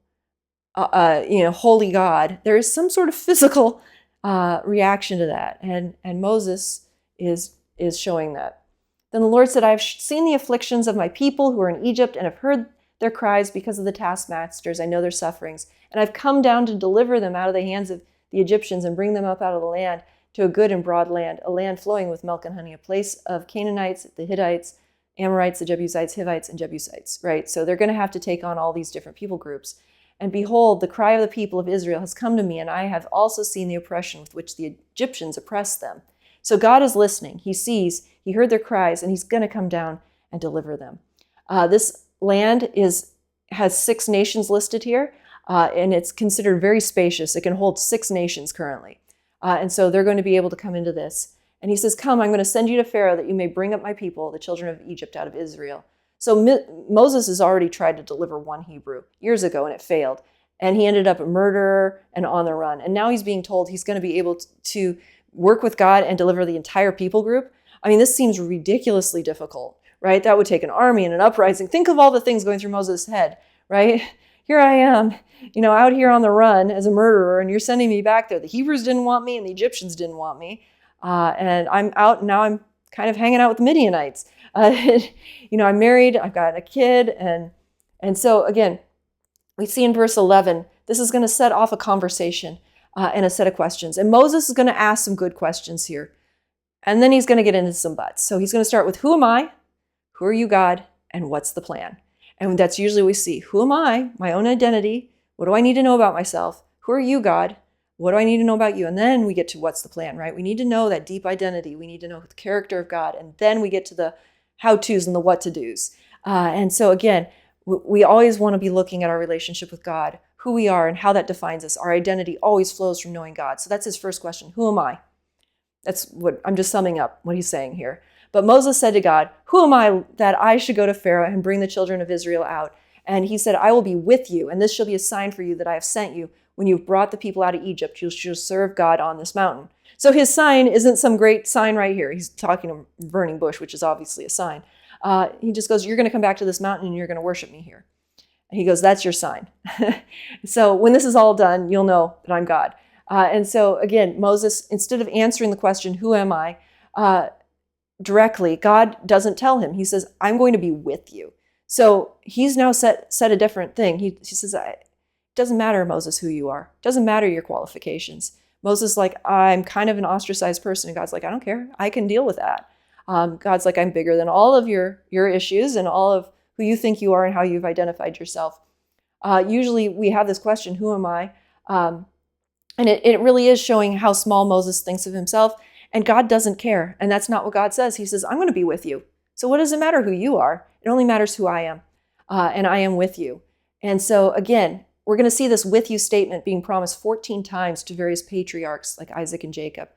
holy God, there is some sort of physical reaction to that, and Moses is showing that. Then the Lord said, I have seen the afflictions of my people who are in Egypt and have heard their cries because of the taskmasters. I know their sufferings. And I've come down to deliver them out of the hands of the Egyptians and bring them up out of the land to a good and broad land, a land flowing with milk and honey, a place of Canaanites, the Hittites, Amorites, the Jebusites, Hivites, and Jebusites, right? So they're going to have to take on all these different people groups. And behold, the cry of the people of Israel has come to me, and I have also seen the oppression with which the Egyptians oppress them. So God is listening. He sees, he heard their cries, and he's going to come down and deliver them. This land has 6 nations listed here, and it's considered very spacious. It can hold 6 nations currently. And so they're going to be able to come into this. And he says, come, I'm going to send you to Pharaoh that you may bring up my people, the children of Egypt, out of Israel. So Moses has already tried to deliver one Hebrew years ago, and it failed. And he ended up a murderer and on the run. And now he's being told he's going to be able to work with God and deliver the entire people group. I mean, this seems ridiculously difficult, right? That would take an army and an uprising. Think of all the things going through Moses' head, right? Here I am, out here on the run as a murderer, and you're sending me back there. The Hebrews didn't want me, and the Egyptians didn't want me. And I'm out, and now I'm kind of hanging out with the Midianites. I'm married, I've got a kid, and so again, we see in verse 11, this is going to set off a conversation and a set of questions. And Moses is going to ask some good questions here. And then he's going to get into some buts. So he's going to start with, who am I? Who are you, God? And what's the plan? And that's usually what we see. Who am I? My own identity. What do I need to know about myself? Who are you, God? What do I need to know about you? And then we get to what's the plan, right? We need to know that deep identity. We need to know the character of God. And then we get to the how-tos and the what-to-dos. And so again, we always want to be looking at our relationship with God, who we are and how that defines us. Our identity always flows from knowing God. So that's his first question. Who am I? That's what I'm just summing up what he's saying here. But Moses said to God, who am I that I should go to Pharaoh and bring the children of Israel out? And he said, I will be with you, and this shall be a sign for you that I have sent you. When you've brought the people out of Egypt, you shall serve God on this mountain. So his sign isn't some great sign right here. He's talking to a burning bush, which is obviously a sign. He just goes, you're going to come back to this mountain and you're going to worship me here. And he goes, that's your sign. So when this is all done, you'll know that I'm God. And so again, Moses, instead of answering the question, who am I, directly, God doesn't tell him. He says, I'm going to be with you. So he's now said a different thing. He says, it doesn't matter, Moses, who you are. It doesn't matter your qualifications. Moses is like, I'm kind of an ostracized person. And God's like, I don't care. I can deal with that. God's like, I'm bigger than all of your issues and all of who you think you are and how you've identified yourself. Usually we have this question, who am I? And it really is showing how small Moses thinks of himself. And God doesn't care. And that's not what God says. He says, I'm going to be with you. So what does it matter who you are? It only matters who I am. And I am with you. And so again, we're going to see this with you statement being promised 14 times to various patriarchs like Isaac and Jacob.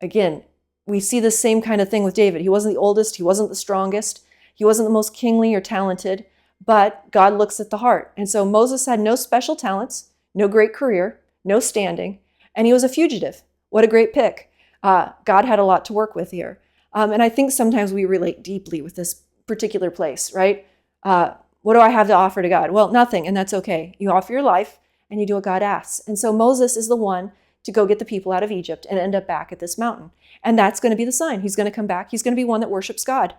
Again, we see the same kind of thing with David. He wasn't the oldest. He wasn't the strongest. He wasn't the most kingly or talented. But God looks at the heart. And so Moses had no special talents, no great career, no standing, and he was a fugitive. What a great pick. God had a lot to work with here. And I think sometimes we relate deeply with this particular place, right? What do I have to offer to God? Well, nothing, and that's okay. You offer your life, and you do what God asks. And so Moses is the one to go get the people out of Egypt and end up back at this mountain. And that's going to be the sign. He's going to come back. He's going to be one that worships God.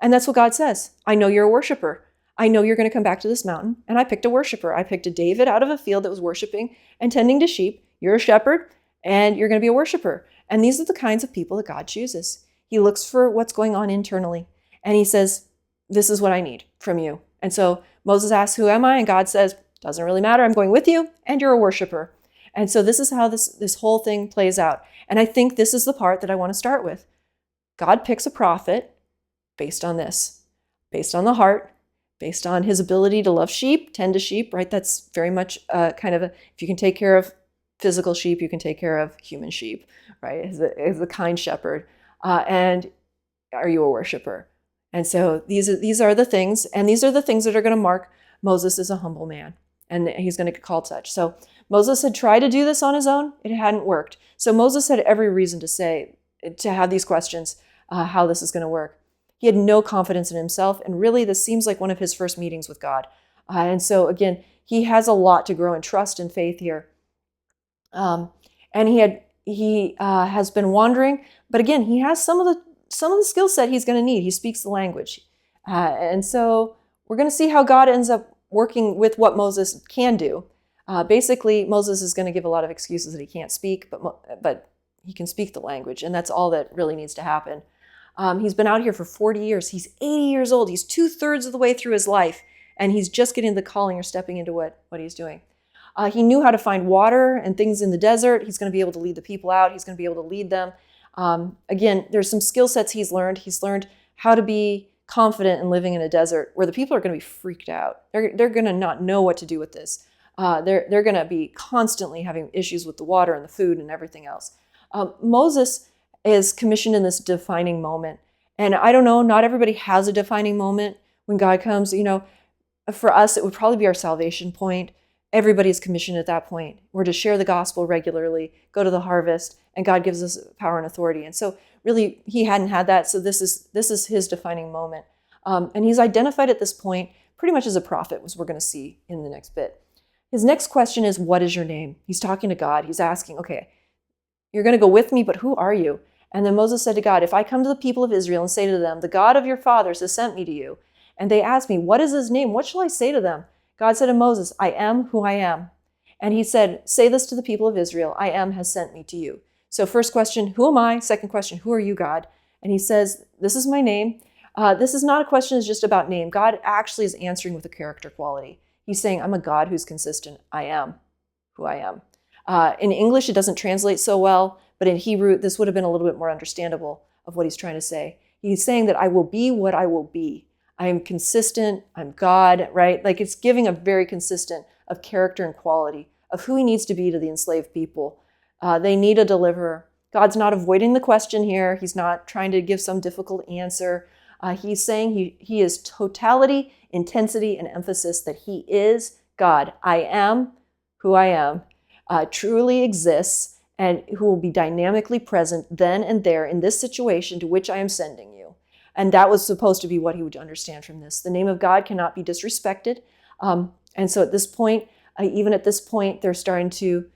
And that's what God says. I know you're a worshiper. I know you're going to come back to this mountain. And I picked a worshiper. I picked a David out of a field that was worshiping and tending to sheep. You're a shepherd, and you're going to be a worshiper. And these are the kinds of people that God chooses. He looks for what's going on internally. And he says, this is what I need from you. And so Moses asks, who am I? And God says, doesn't really matter. I'm going with you, and you're a worshiper. And so this is how this whole thing plays out. And I think this is the part that I want to start with. God picks a prophet based on this, based on the heart, based on his ability to love sheep, tend to sheep, right? That's very much kind of if you can take care of physical sheep, you can take care of human sheep, right? As a kind shepherd. And are you a worshiper? And so these are the things, and these are the things that are going to mark Moses as a humble man. and he's going to call such. So Moses had tried to do this on his own. It hadn't worked. So Moses had every reason to have these questions, how this is going to work. He had no confidence in himself, and really this seems like one of his first meetings with God. And so again, he has a lot to grow in trust and faith here. And he has been wandering, but again, he has some of the skill set he's going to need. He speaks the language. And so we're going to see how God ends up working with what Moses can do. Basically, Moses is going to give a lot of excuses that he can't speak, but he can speak the language, and that's all that really needs to happen. He's been out here for 40 years. He's 80 years old. He's 2/3 of the way through his life, and he's just getting the calling or stepping into what he's doing. He knew how to find water and things in the desert. He's going to be able to lead the people out. He's going to be able to lead them. Again, there's some skill sets he's learned. He's learned how to be confident in living in a desert where the people are going to be freaked out. They're going to not know what to do with this. They're going to be constantly having issues with the water and the food and everything else. Moses is commissioned in this defining moment. And I don't know, not everybody has a defining moment when God comes. For us, it would probably be our salvation point. Everybody's commissioned at that point. We're to share the gospel regularly, go to the harvest, and God gives us power and authority. And so really, he hadn't had that, so this is his defining moment. And he's identified at this point pretty much as a prophet, as we're going to see in the next bit. His next question is, what is your name? He's talking to God. He's asking, okay, you're going to go with me, but who are you? And then Moses said to God, if I come to the people of Israel and say to them, the God of your fathers has sent me to you, and they ask me, what is his name? What shall I say to them? God said to Moses, I am who I am. And he said, say this to the people of Israel, I am has sent me to you. So first question, who am I? Second question, who are you, God? And he says, this is my name. This is not a question that's just about name. God actually is answering with a character quality. He's saying, I'm a God who's consistent. I am who I am. In English, it doesn't translate so well, but in Hebrew, this would have been a little bit more understandable of what he's trying to say. He's saying that I will be what I will be. I am consistent. I'm God, right? Like it's giving a very consistent of character and quality of who he needs to be to the enslaved people. They need a deliverer. God's not avoiding the question here. He's not trying to give some difficult answer. He's saying he is totality, intensity, and emphasis that he is God. I am who I am, truly exists, and who will be dynamically present then and there in this situation to which I am sending you. And that was supposed to be what he would understand from this. The name of God cannot be disrespected. And so at this point, even at this point, they're starting to,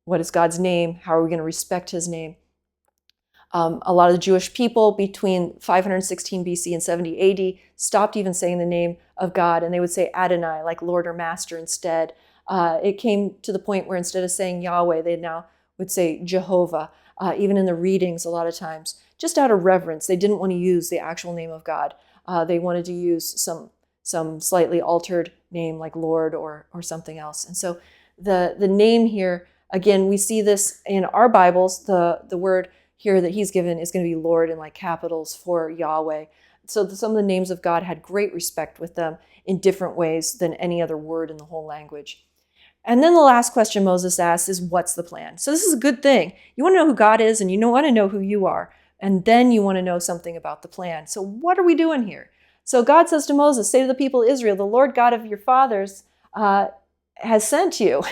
what is God's name? How are we going to respect his name? A lot of the Jewish people between 516 BC and 70 AD stopped even saying the name of God, and they would say Adonai, like Lord or Master instead. It came to the point where instead of saying Yahweh, they now would say Jehovah, even in the readings a lot of times, just out of reverence. They didn't want to use the actual name of God. They wanted to use some slightly altered name like Lord or something else. And so the name here, again, we see this in our Bibles, the word here that he's given is going to be Lord in like capitals for Yahweh. So some of the names of God had great respect with them in different ways than any other word in the whole language. And then the last question Moses asks is, what's the plan? So this is a good thing. You want to know who God is, and you want to know who you are. And then you want to know something about the plan. So what are we doing here? So God says to Moses, say to the people of Israel, the Lord God of your fathers has sent you.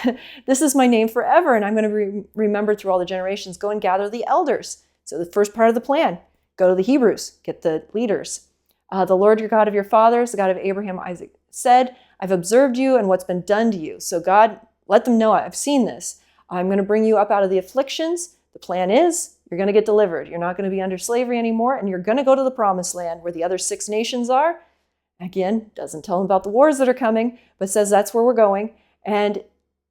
This is my name forever, and I'm going to remember through all the generations. Go and gather the elders. So the first part of the plan, go to the Hebrews, get the leaders. The Lord your God of your fathers, the God of Abraham, Isaac, said, I've observed you and what's been done to you. So God, let them know I've seen this. I'm going to bring you up out of the afflictions. The plan is you're going to get delivered. You're not going to be under slavery anymore, and you're going to go to the promised land where the other 6 nations are. Again, doesn't tell them about the wars that are coming, but says that's where we're going. And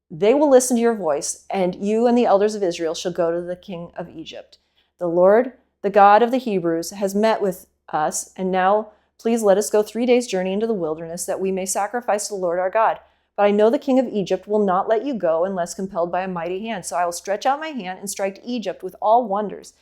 they will listen to your voice, and you and the elders of Israel shall go to the king of Egypt. The Lord, the God of the Hebrews, has met with us, and now please let us go 3 days' journey into the wilderness that we may sacrifice to the Lord our God. But I know the king of Egypt will not let you go unless compelled by a mighty hand. So I will stretch out my hand and strike Egypt with all wonders.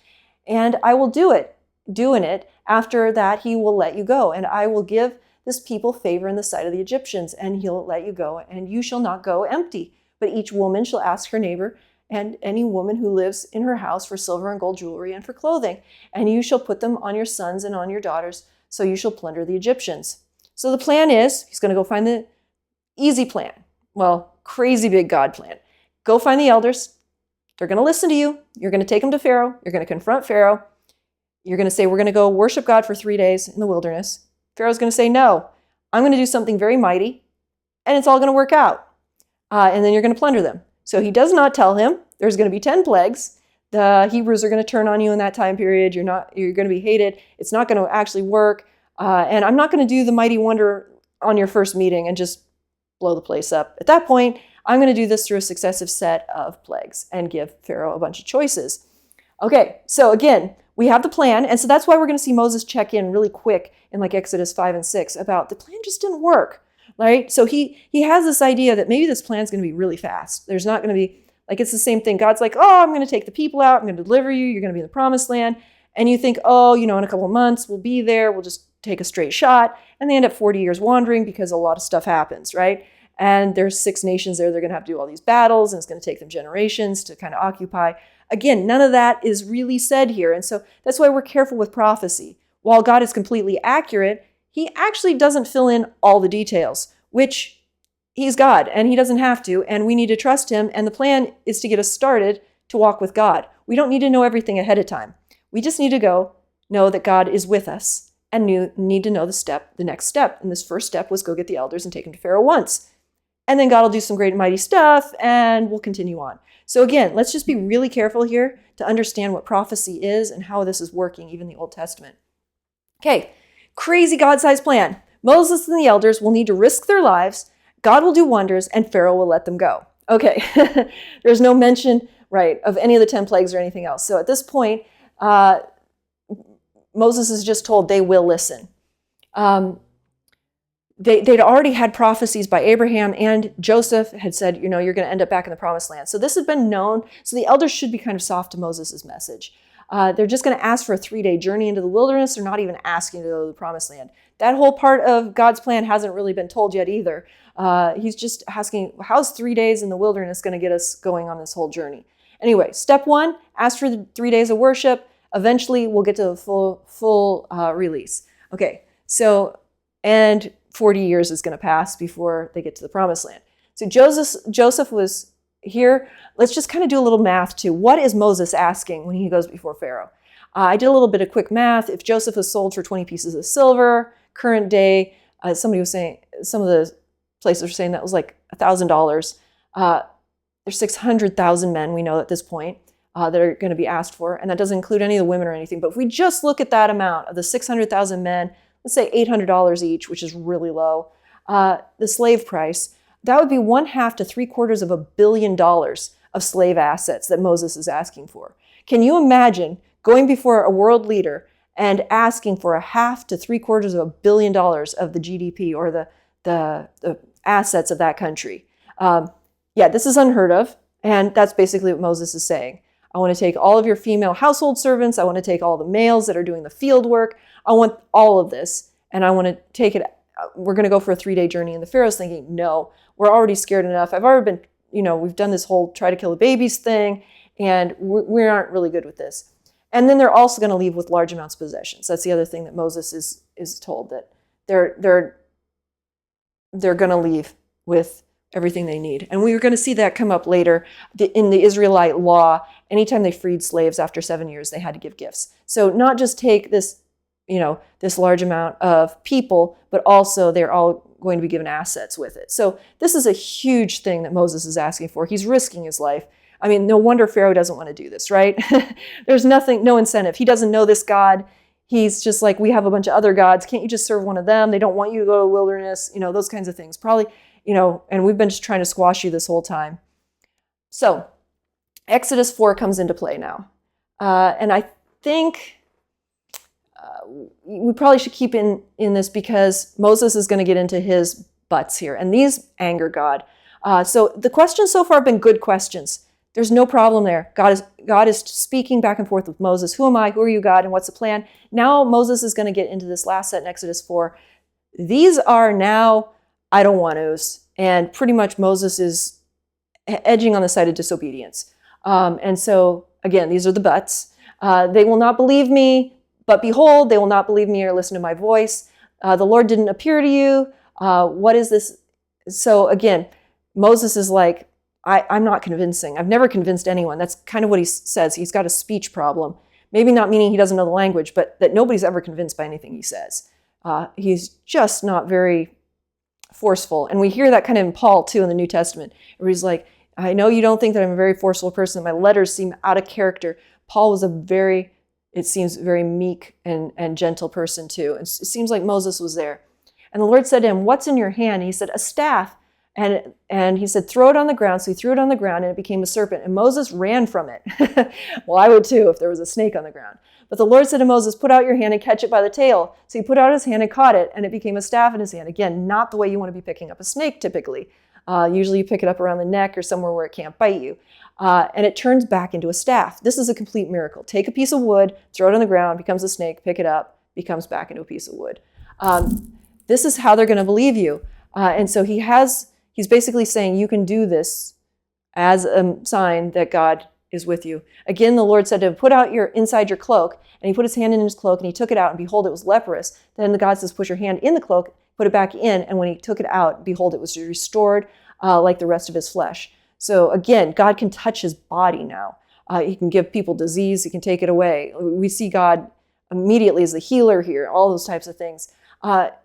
And I will do in it. After that, he will let you go. And I will give this people favor in the sight of the Egyptians, and he'll let you go. And you shall not go empty. But each woman shall ask her neighbor and any woman who lives in her house for silver and gold jewelry and for clothing. And you shall put them on your sons and on your daughters. So you shall plunder the Egyptians. So the plan is, he's going to go find the easy plan. Well, crazy big God plan. Go find the elders. They're going to listen to you. You're going to take them to Pharaoh. You're going to confront Pharaoh. You're going to say, we're going to go worship God for 3 days in the wilderness. Pharaoh's going to say, no, I'm going to do something very mighty, and it's all going to work out. And then you're going to plunder them. So he does not tell him there's going to be 10 plagues. The Hebrews are going to turn on you in that time period. You're going to be hated. It's not going to actually work. And I'm not going to do the mighty wonder on your first meeting and just blow the place up. At that point, I'm going to do this through a successive set of plagues and give Pharaoh a bunch of choices. Okay, so again, we have the plan. And so that's why we're going to see Moses check in really quick in like Exodus 5 and 6 about the plan just didn't work, right? So he has this idea that maybe this plan is going to be really fast. There's not going to be, like, it's the same thing. God's like, oh, I'm going to take the people out. I'm going to deliver you. You're going to be in the promised land. And you think, oh, in a couple of months, we'll be there. We'll just take a straight shot. And they end up 40 years wandering because a lot of stuff happens, right? And there's 6 nations there. They're going to have to do all these battles, and it's going to take them generations to kind of occupy. Again, none of that is really said here. And so that's why we're careful with prophecy. While God is completely accurate, he actually doesn't fill in all the details, which he's God and he doesn't have to. And we need to trust him. And the plan is to get us started to walk with God. We don't need to know everything ahead of time. We just need to know that God is with us and need to know the next step. And this first step was go get the elders and take them to Pharaoh once. And then God will do some great and mighty stuff, and we'll continue on. So again, let's just be really careful here to understand what prophecy is and how this is working, even in the Old Testament. Okay, crazy God-sized plan. Moses and the elders will need to risk their lives. God will do wonders, and Pharaoh will let them go. Okay, there's no mention, right, of any of the 10 plagues or anything else. So at this point, Moses is just told they will listen. They'd already had prophecies by Abraham, and Joseph had said, you're going to end up back in the promised land. So this had been known. So the elders should be kind of soft to Moses' message. They're just going to ask for a 3-day journey into the wilderness. They're not even asking to go to the promised land. That whole part of God's plan hasn't really been told yet either. He's just asking, how's 3 days in the wilderness going to get us going on this whole journey? Anyway, step 1, ask for the 3 days of worship. Eventually, we'll get to the full release. Okay, so, and 40 years is going to pass before they get to the promised land. So Joseph was here. Let's just kind of do a little math too. What is Moses asking when he goes before Pharaoh? I did a little bit of quick math. If Joseph was sold for 20 pieces of silver, current day, somebody was saying, some of the places were saying that was like $1,000. There's 600,000 men, we know at this point, that are going to be asked for. And that doesn't include any of the women or anything. But if we just look at that amount of the 600,000 men, let's say $800 each, which is really low, the slave price, that would be 1/2 to 3/4 of $1 billion of slave assets that Moses is asking for. Can you imagine going before a world leader and asking for 1/2 to 3/4 of $1 billion of the GDP or the assets of that country? Yeah, this is unheard of. And that's basically what Moses is saying. I want to take all of your female household servants. I want to take all the males that are doing the field work. I want all of this. And I want to take it. We're going to go for a 3-day journey. And the Pharaoh's thinking, no, we're already scared enough. I've already been, we've done this whole try to kill the babies thing. And we aren't really good with this. And then they're also going to leave with large amounts of possessions. That's the other thing that Moses is told, that they're going to leave with everything they need. And we are going to see that come up later in the Israelite law. Anytime they freed slaves after 7 years, they had to give gifts. So not just take this, this large amount of people, but also they're all going to be given assets with it. So this is a huge thing that Moses is asking for. He's risking his life. I mean, no wonder Pharaoh doesn't want to do this, right? There's no incentive. He doesn't know this God. He's just like, we have a bunch of other gods. Can't you just serve one of them? They don't want you to go to the wilderness, those kinds of things. Probably, and we've been just trying to squash you this whole time. So Exodus 4 comes into play now. And I think we probably should keep in this because Moses is going to get into his butts here. And these anger God. So the questions so far have been good questions. There's no problem there. God is speaking back and forth with Moses. Who am I? Who are you, God? And what's the plan? Now Moses is going to get into this last set in Exodus 4. These are now I don't want to's. And pretty much Moses is edging on the side of disobedience. And so, again, these are the buts. They will not believe me, but behold, they will not believe me or listen to my voice. The Lord didn't appear to you. What is this so again, Moses is like, I'm not convincing. I've never convinced anyone. That's kind of what he says. He's got a speech problem. Maybe not meaning he doesn't know the language, but that nobody's ever convinced by anything he says. He's just not very forceful. And we hear that kind of in Paul, too, in the New Testament, where he's like, I know you don't think that I'm a very forceful person. My letters seem out of character. Paul was it seems, very meek and gentle person, too. And it seems like Moses was there. And the Lord said to him, what's in your hand? And he said, a staff. And he said, throw it on the ground. So he threw it on the ground and it became a serpent. And Moses ran from it. Well, I would too if there was a snake on the ground. But the Lord said to Moses, put out your hand and catch it by the tail. So he put out his hand and caught it, and it became a staff in his hand. Again, not the way you want to be picking up a snake typically. Usually you pick it up around the neck or somewhere where it can't bite you. And it turns back into a staff. This is a complete miracle. Take a piece of wood, throw it on the ground, becomes a snake, pick it up, becomes back into a piece of wood. This is how they're going to believe you. And so he's basically saying you can do this as a sign that God is with you. Again, the Lord said to him, put out inside your cloak. And he put his hand in his cloak and he took it out, and behold, it was leprous. Then the God says, put your hand in the cloak, put it back in. And when he took it out, behold, it was restored like the rest of his flesh. So again, God can touch his body now. He can give people disease. He can take it away. We see God immediately as the healer here, all those types of things.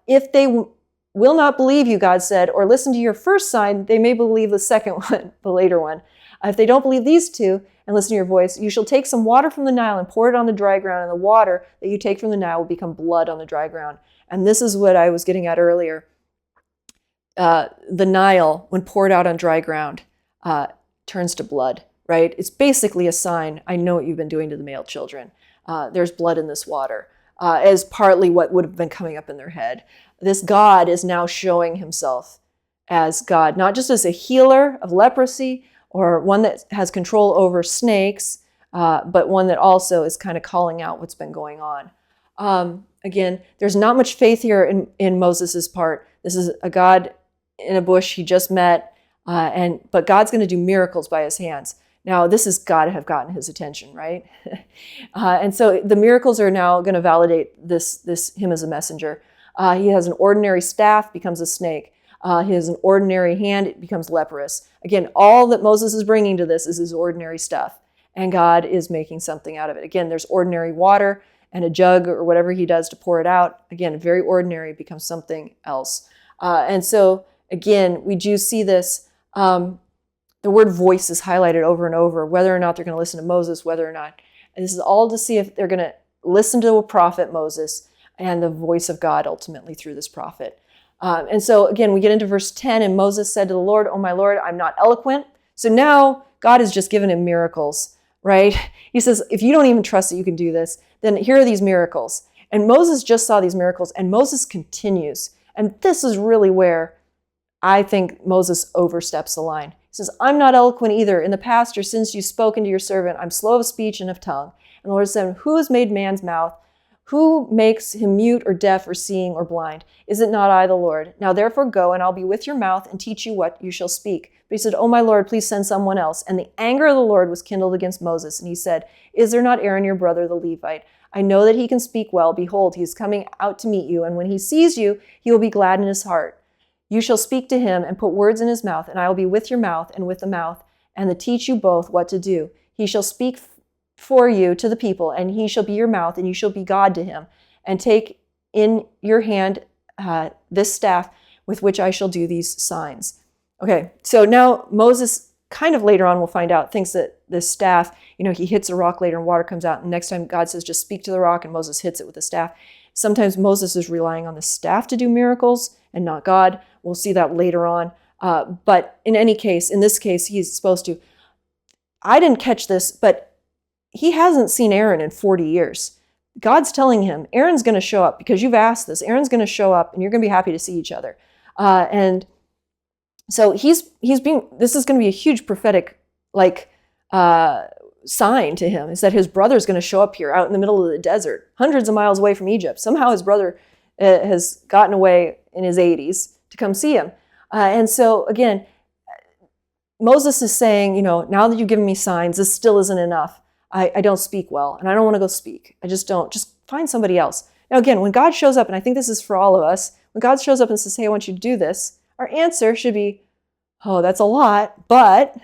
If they will not believe you, God said, or listen to your first sign, they may believe the second one, the later one. If they don't believe these two and listen to your voice, you shall take some water from the Nile and pour it on the dry ground, and the water that you take from the Nile will become blood on the dry ground. And this is what I was getting at earlier. The Nile, when poured out on dry ground, turns to blood, right? It's basically a sign, I know what you've been doing to the male children. There's blood in this water, as partly what would have been coming up in their head. This God is now showing himself as God, not just as a healer of leprosy or one that has control over snakes, but one that also is kind of calling out what's been going on. Again, there's not much faith here in Moses' part. This is a God in a bush he just met, but God's going to do miracles by his hands. Now, this has got to have gotten his attention, right? And so the miracles are now going to validate him as a messenger. He has an ordinary staff, becomes a snake. He has an ordinary hand, it becomes leprous. Again, all that Moses is bringing to this is his ordinary stuff, and God is making something out of it. Again, there's ordinary water and a jug or whatever he does to pour it out. Again, very ordinary becomes something else. And so, again, we do see this. The word voice is highlighted over and over, whether or not they're going to listen to Moses, whether or not. And this is all to see if they're going to listen to a prophet, Moses, and the voice of God ultimately through this prophet. And so, again, we get into verse 10, and Moses said to the Lord, "Oh, my Lord, I'm not eloquent." So now God has just given him miracles, right? He says, if you don't even trust that you can do this, then here are these miracles. And Moses just saw these miracles, and Moses continues. And this is really where I think Moses oversteps the line. He says, I'm not eloquent either. In the past or since you've spoken to your servant, I'm slow of speech and of tongue. And the Lord said, who has made man's mouth? Who makes him mute or deaf or seeing or blind? Is it not I, the Lord? Now therefore go, and I'll be with your mouth and teach you what you shall speak. But he said, Oh, my Lord, please send someone else. And the anger of the Lord was kindled against Moses. And he said, Is there not Aaron your brother, the Levite? I know that he can speak well. Behold, he is coming out to meet you. And when he sees you, he will be glad in his heart. You shall speak to him and put words in his mouth, and I will be with your mouth and with the mouth, and to teach you both what to do. He shall speak for you to the people, and he shall be your mouth, and you shall be God to him. And take in your hand this staff with which I shall do these signs. Okay, so now Moses kind of later on we'll find out thinks that this staff, he hits a rock later and water comes out, and next time God says just speak to the rock, and Moses hits it with the staff. Sometimes Moses is relying on the staff to do miracles and not God. We'll see that later on. But in any case, in this case, he's supposed to. I didn't catch this, but he hasn't seen Aaron in 40 years. God's telling him, Aaron's going to show up because you've asked this. Aaron's going to show up and you're going to be happy to see each other. And so this is going to be a huge prophetic sign to him, is that his brother's going to show up here out in the middle of the desert, hundreds of miles away from Egypt. Somehow his brother has gotten away in his 80s to come see him. And so again, Moses is saying, now that you've given me signs, this still isn't enough. I don't speak well, and I don't want to go speak. I just don't. Just find somebody else. Now again, when God shows up, and I think this is for all of us, when God shows up and says, hey, I want you to do this, our answer should be, oh, that's a lot, but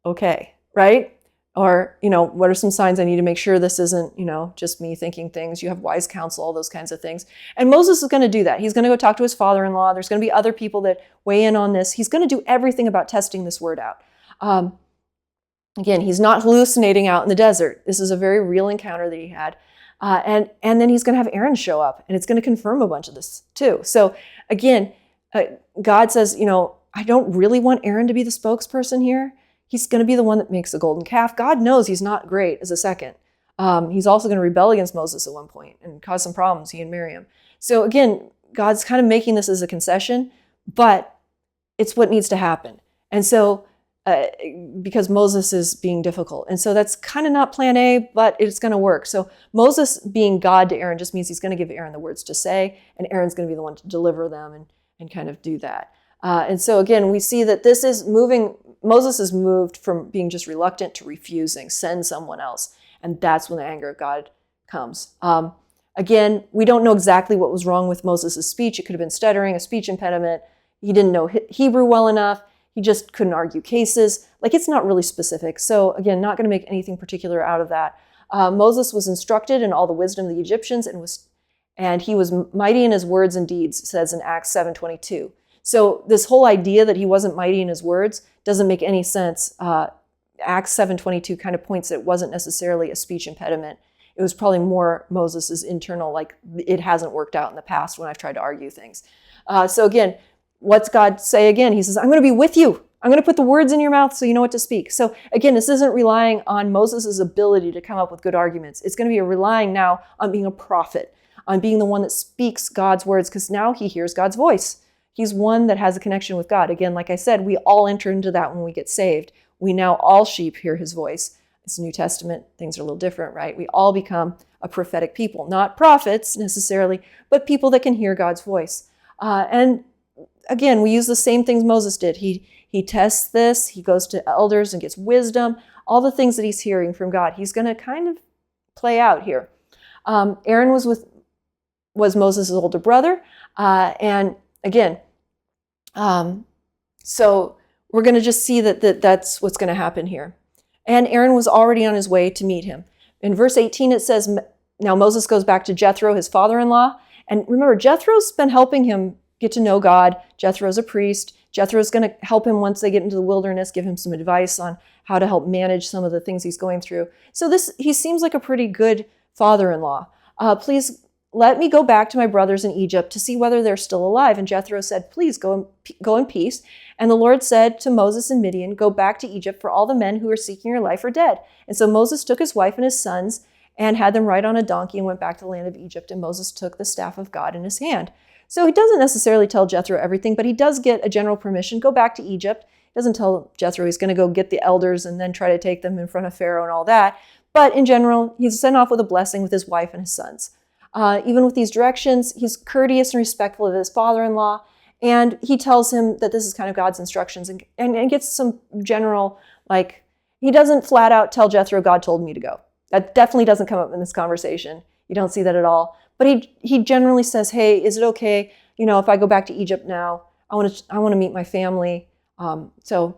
okay, right? Or, what are some signs I need to make sure this isn't, just me thinking things? You have wise counsel, all those kinds of things. And Moses is going to do that. He's going to go talk to his father-in-law. There's going to be other people that weigh in on this. He's going to do everything about testing this word out. Again, he's not hallucinating out in the desert. This is a very real encounter that he had. And then he's going to have Aaron show up, and it's going to confirm a bunch of this too. So again, God says, I don't really want Aaron to be the spokesperson here. He's going to be the one that makes the golden calf. God knows he's not great as a second. He's also going to rebel against Moses at one point and cause some problems, he and Miriam. So again, God's kind of making this as a concession, but it's what needs to happen. And so, because Moses is being difficult. And so that's kind of not plan A, but it's going to work. So Moses being God to Aaron just means he's going to give Aaron the words to say, and Aaron's going to be the one to deliver them and kind of do that. And so again, we see that this is moving. Moses is moved from being just reluctant to refusing, send someone else. And that's when the anger of God comes. Again, we don't know exactly what was wrong with Moses' speech. It could have been stuttering, a speech impediment. He didn't know Hebrew well enough. He just couldn't argue cases. It's not really specific. So again, not going to make anything particular out of that. Moses was instructed in all the wisdom of the Egyptians and he was mighty in his words and deeds, it says in Acts 7:22. So this whole idea that he wasn't mighty in his words doesn't make any sense. Acts 7:22 kind of points that it wasn't necessarily a speech impediment. It was probably more Moses' internal, it hasn't worked out in the past when I've tried to argue things. So again, what's God say again? He says, I'm going to be with you. I'm going to put the words in your mouth so you know what to speak. So again, this isn't relying on Moses' ability to come up with good arguments. It's going to be relying now on being a prophet, on being the one that speaks God's words, because now he hears God's voice. He's one that has a connection with God. Again, like I said, we all enter into that when we get saved. We now all sheep hear his voice. It's New Testament. Things are a little different, right? We all become a prophetic people, not prophets necessarily, but people that can hear God's voice. And again, we use the same things Moses did. He tests this. He goes to elders and gets wisdom. All the things that he's hearing from God, he's going to kind of play out here. Aaron was Moses' older brother. And again, so we're going to just see that's what's going to happen here. And Aaron was already on his way to meet him. In verse 18, it says, now Moses goes back to Jethro, his father-in-law. And remember, Jethro's been helping him get to know God. Jethro's a priest. Jethro's going to help him once they get into the wilderness, give him some advice on how to help manage some of the things he's going through. So he seems like a pretty good father-in-law. Please let me go back to my brothers in Egypt to see whether they're still alive. And Jethro said, please go in peace. And the Lord said to Moses and Midian, go back to Egypt, for all the men who are seeking your life are dead. And so Moses took his wife and his sons and had them ride on a donkey and went back to the land of Egypt. And Moses took the staff of God in his hand. So he doesn't necessarily tell Jethro everything, but he does get a general permission. Go back to Egypt. He doesn't tell Jethro he's going to go get the elders and then try to take them in front of Pharaoh and all that. But in general, he's sent off with a blessing with his wife and his sons. Even with these directions, he's courteous and respectful of his father-in-law. And he tells him that this is kind of God's instructions and gets some general, he doesn't flat out tell Jethro, God told me to go. That definitely doesn't come up in this conversation. You don't see that at all. But he generally says, hey, is it okay, if I go back to Egypt now? I want to meet my family. To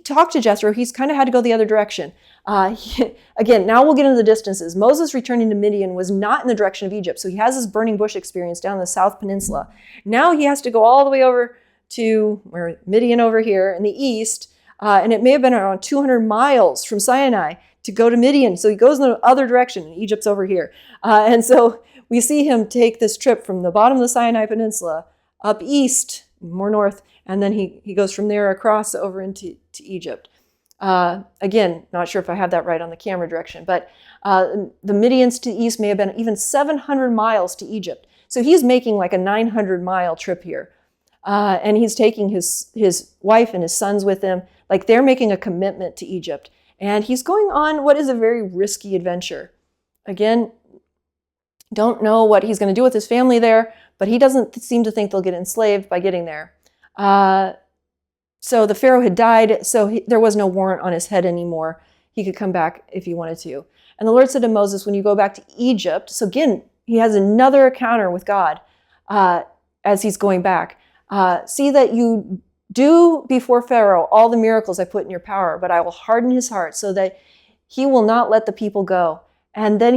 talk to Jethro, he's kind of had to go the other direction. Again, now we'll get into the distances. Moses returning to Midian was not in the direction of Egypt, so he has his burning bush experience down the South Peninsula. Now he has to go all the way over to Midian over here in the east, and it may have been around 200 miles from Sinai to go to Midian. So he goes in the other direction, and Egypt's over here. And so we see him take this trip from the bottom of the Sinai Peninsula up east, more north, and then he goes from there across over into Egypt. Again, not sure if I have that right on the camera direction, but the Midians to the east may have been even 700 miles to Egypt. So he's making like a 900-mile trip here. And he's taking his wife and his sons with him. They're making a commitment to Egypt. And he's going on what is a very risky adventure. Again, don't know what he's going to do with his family there, but he doesn't seem to think they'll get enslaved by getting there. So the Pharaoh had died, so there was no warrant on his head anymore. He could come back if he wanted to. And the Lord said to Moses, when you go back to Egypt, so again, he has another encounter with God as he's going back. See that you do before Pharaoh all the miracles I put in your power, but I will harden his heart so that he will not let the people go. And then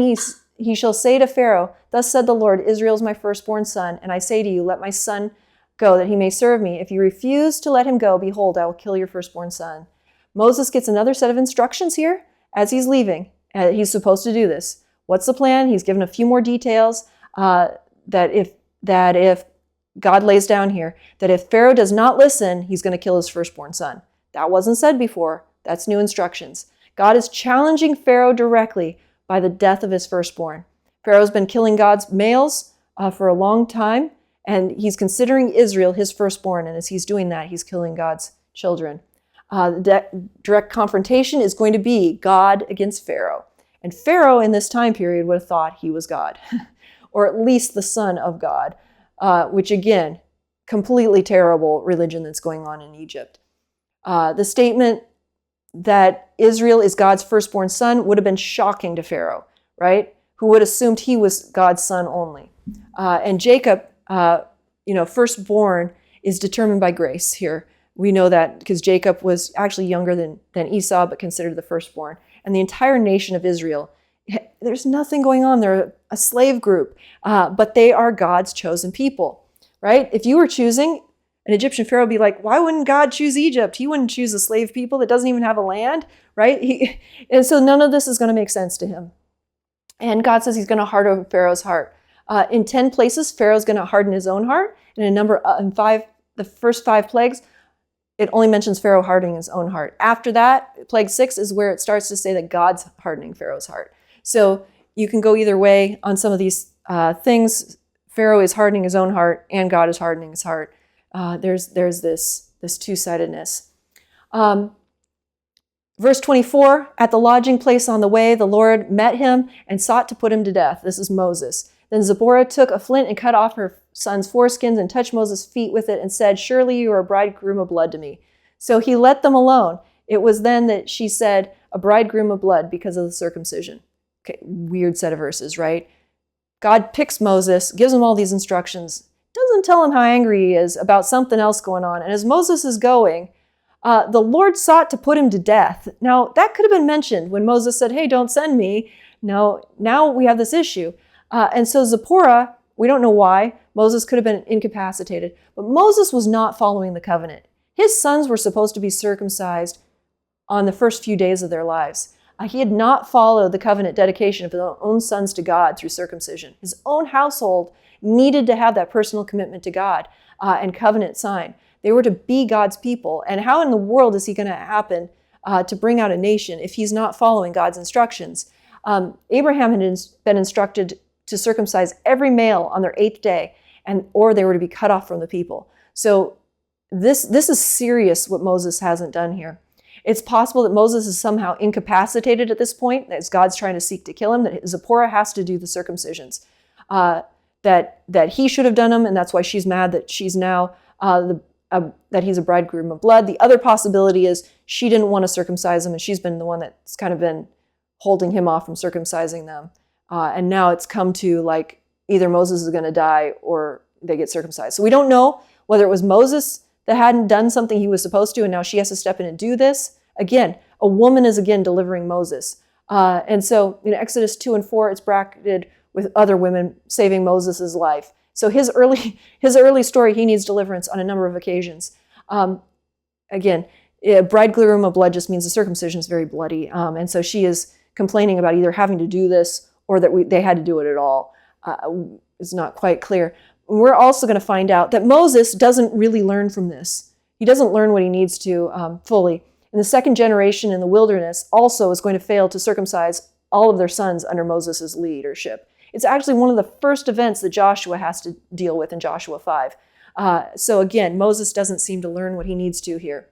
he shall say to Pharaoh, thus said the Lord, Israel is my firstborn son, and I say to you, let my son go, that he may serve me. If you refuse to let him go, behold, I will kill your firstborn son. Moses gets another set of instructions here as he's leaving. He's supposed to do this. What's the plan? He's given a few more details that if God lays down here, that if Pharaoh does not listen, he's going to kill his firstborn son. That wasn't said before. That's new instructions. God is challenging Pharaoh directly by the death of his firstborn. Pharaoh's been killing God's males for a long time, and he's considering Israel his firstborn, and as he's doing that, he's killing God's children. Direct confrontation is going to be God against Pharaoh. And Pharaoh in this time period would have thought he was God, or at least the son of God, which again, completely terrible religion that's going on in Egypt. The statement that Israel is God's firstborn son would have been shocking to Pharaoh, right? Who would have assumed he was God's son only. And Jacob, firstborn is determined by grace here. We know that because Jacob was actually younger than Esau, but considered the firstborn. And the entire nation of Israel, there's nothing going on. They're a slave group, but they are God's chosen people, right? If you were choosing, an Egyptian Pharaoh would be like, why wouldn't God choose Egypt? He wouldn't choose a slave people that doesn't even have a land, right? And so none of this is going to make sense to him. And God says he's going to harden Pharaoh's heart. In 10 places, Pharaoh's going to harden his own heart. And the first 5 plagues, it only mentions Pharaoh hardening his own heart. After that, plague 6 is where it starts to say that God's hardening Pharaoh's heart. So you can go either way on some of these things. Pharaoh is hardening his own heart, and God is hardening his heart. There's this two-sidedness. Verse 24, at the lodging place on the way, the Lord met him and sought to put him to death. This is Moses. Then Zipporah took a flint and cut off her son's foreskins and touched Moses' feet with it and said, surely you are a bridegroom of blood to me. So he let them alone. It was then that she said, a bridegroom of blood because of the circumcision. Okay, weird set of verses, right? God picks Moses, gives him all these instructions, doesn't tell him how angry he is about something else going on. And as Moses is going, the Lord sought to put him to death. Now, that could have been mentioned when Moses said, hey, don't send me. No, now we have this issue. And so Zipporah, we don't know why. Moses could have been incapacitated. But Moses was not following the covenant. His sons were supposed to be circumcised on the first few days of their lives. He had not followed the covenant dedication of his own sons to God through circumcision. His own household needed to have that personal commitment to God and covenant sign. They were to be God's people. And how in the world is he going to happen to bring out a nation if he's not following God's instructions? Abraham had been instructed to circumcise every male on their 8th day, or they were to be cut off from the people. So this is serious what Moses hasn't done here. It's possible that Moses is somehow incapacitated at this point, as God's trying to seek to kill him, that Zipporah has to do the circumcisions, that he should have done them, and that's why she's mad that she's now, that he's a bridegroom of blood. The other possibility is she didn't want to circumcise him, and she's been the one that's kind of been holding him off from circumcising them. And now it's come to like either Moses is going to die or they get circumcised. So we don't know whether it was Moses that hadn't done something he was supposed to, and now she has to step in and do this. Again, a woman is again delivering Moses. And so in Exodus 2 and 4, it's bracketed with other women saving Moses' life. So his early story, he needs deliverance on a number of occasions. Again, bridegroom of blood just means the circumcision is very bloody. And so she is complaining about either having to do this or that they had to do it at all. It's not quite clear. We're also going to find out that Moses doesn't really learn from this. He doesn't learn what he needs to fully. And the second generation in the wilderness also is going to fail to circumcise all of their sons under Moses' leadership. It's actually one of the first events that Joshua has to deal with in Joshua 5. So again, Moses doesn't seem to learn what he needs to here.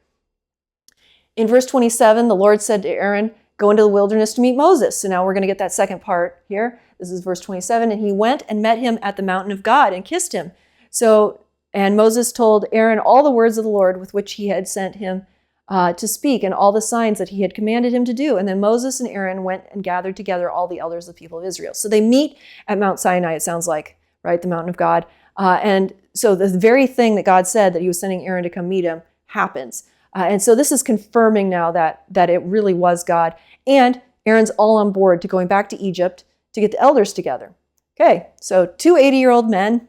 In verse 27, the Lord said to Aaron, go into the wilderness to meet Moses. So now we're going to get that second part here. This is verse 27. And he went and met him at the mountain of God and kissed him. And Moses told Aaron all the words of the Lord with which he had sent him to speak and all the signs that he had commanded him to do. And then Moses and Aaron went and gathered together all the elders of the people of Israel. So they meet at Mount Sinai, it sounds like, right? The mountain of God. And so the very thing that God said that he was sending Aaron to come meet him happens. And so this is confirming now that it really was God. And Aaron's all on board to going back to Egypt to get the elders together. Okay, so 2 80-year-old men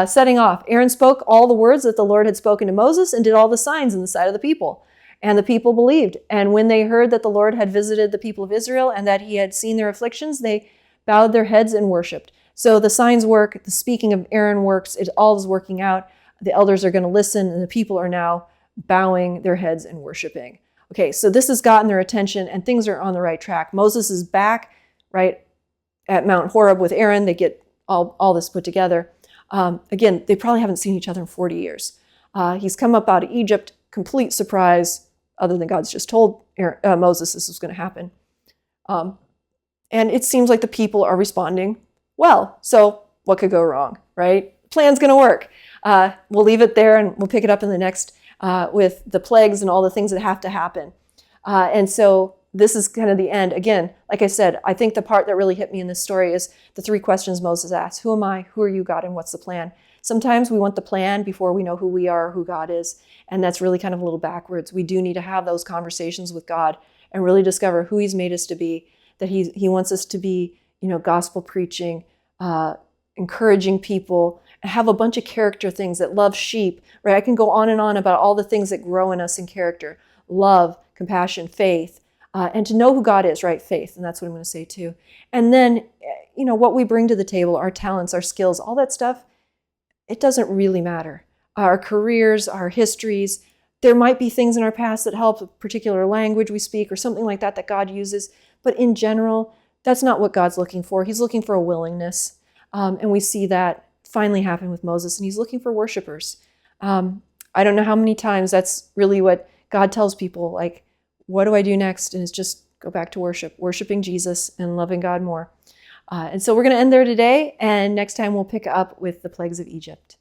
setting off. Aaron spoke all the words that the Lord had spoken to Moses and did all the signs in the sight of the people. And the people believed. And when they heard that the Lord had visited the people of Israel and that he had seen their afflictions, they bowed their heads and worshiped. So the signs work, the speaking of Aaron works, it all is working out. The elders are going to listen, and the people are now bowing their heads and worshiping. Okay, so this has gotten their attention, and things are on the right track. Moses is back, right, at Mount Horeb with Aaron. They get all this put together. Again, they probably haven't seen each other in 40 years. He's come up out of Egypt, complete surprise, other than God's just told Moses this was going to happen. And it seems like the people are responding well. So what could go wrong, right? Plan's going to work. We'll leave it there, and we'll pick it up in the next with the plagues and all the things that have to happen. And so this is kind of the end. Again, like I said, I think the part that really hit me in this story is the 3 questions Moses asked. Who am I? Who are you, God? And what's the plan? Sometimes we want the plan before we know who we are, who God is. And that's really kind of a little backwards. We do need to have those conversations with God and really discover who he's made us to be, that he wants us to be, gospel preaching, encouraging people, and have a bunch of character things, that love sheep, right? I can go on and on about all the things that grow in us in character: love, compassion, faith, and to know who God is, right? Faith. And that's what I'm going to say too. And then, what we bring to the table, our talents, our skills, all that stuff, it doesn't really matter. Our careers, our histories, there might be things in our past that help, a particular language we speak or something like that God uses. But in general, that's not what God's looking for. He's looking for a willingness. And we see that finally happen with Moses, and he's looking for worshipers. I don't know how many times that's really what God tells people, like, what do I do next? And it's just go back to worshiping Jesus and loving God more. And so we're going to end there today, and next time we'll pick up with the plagues of Egypt.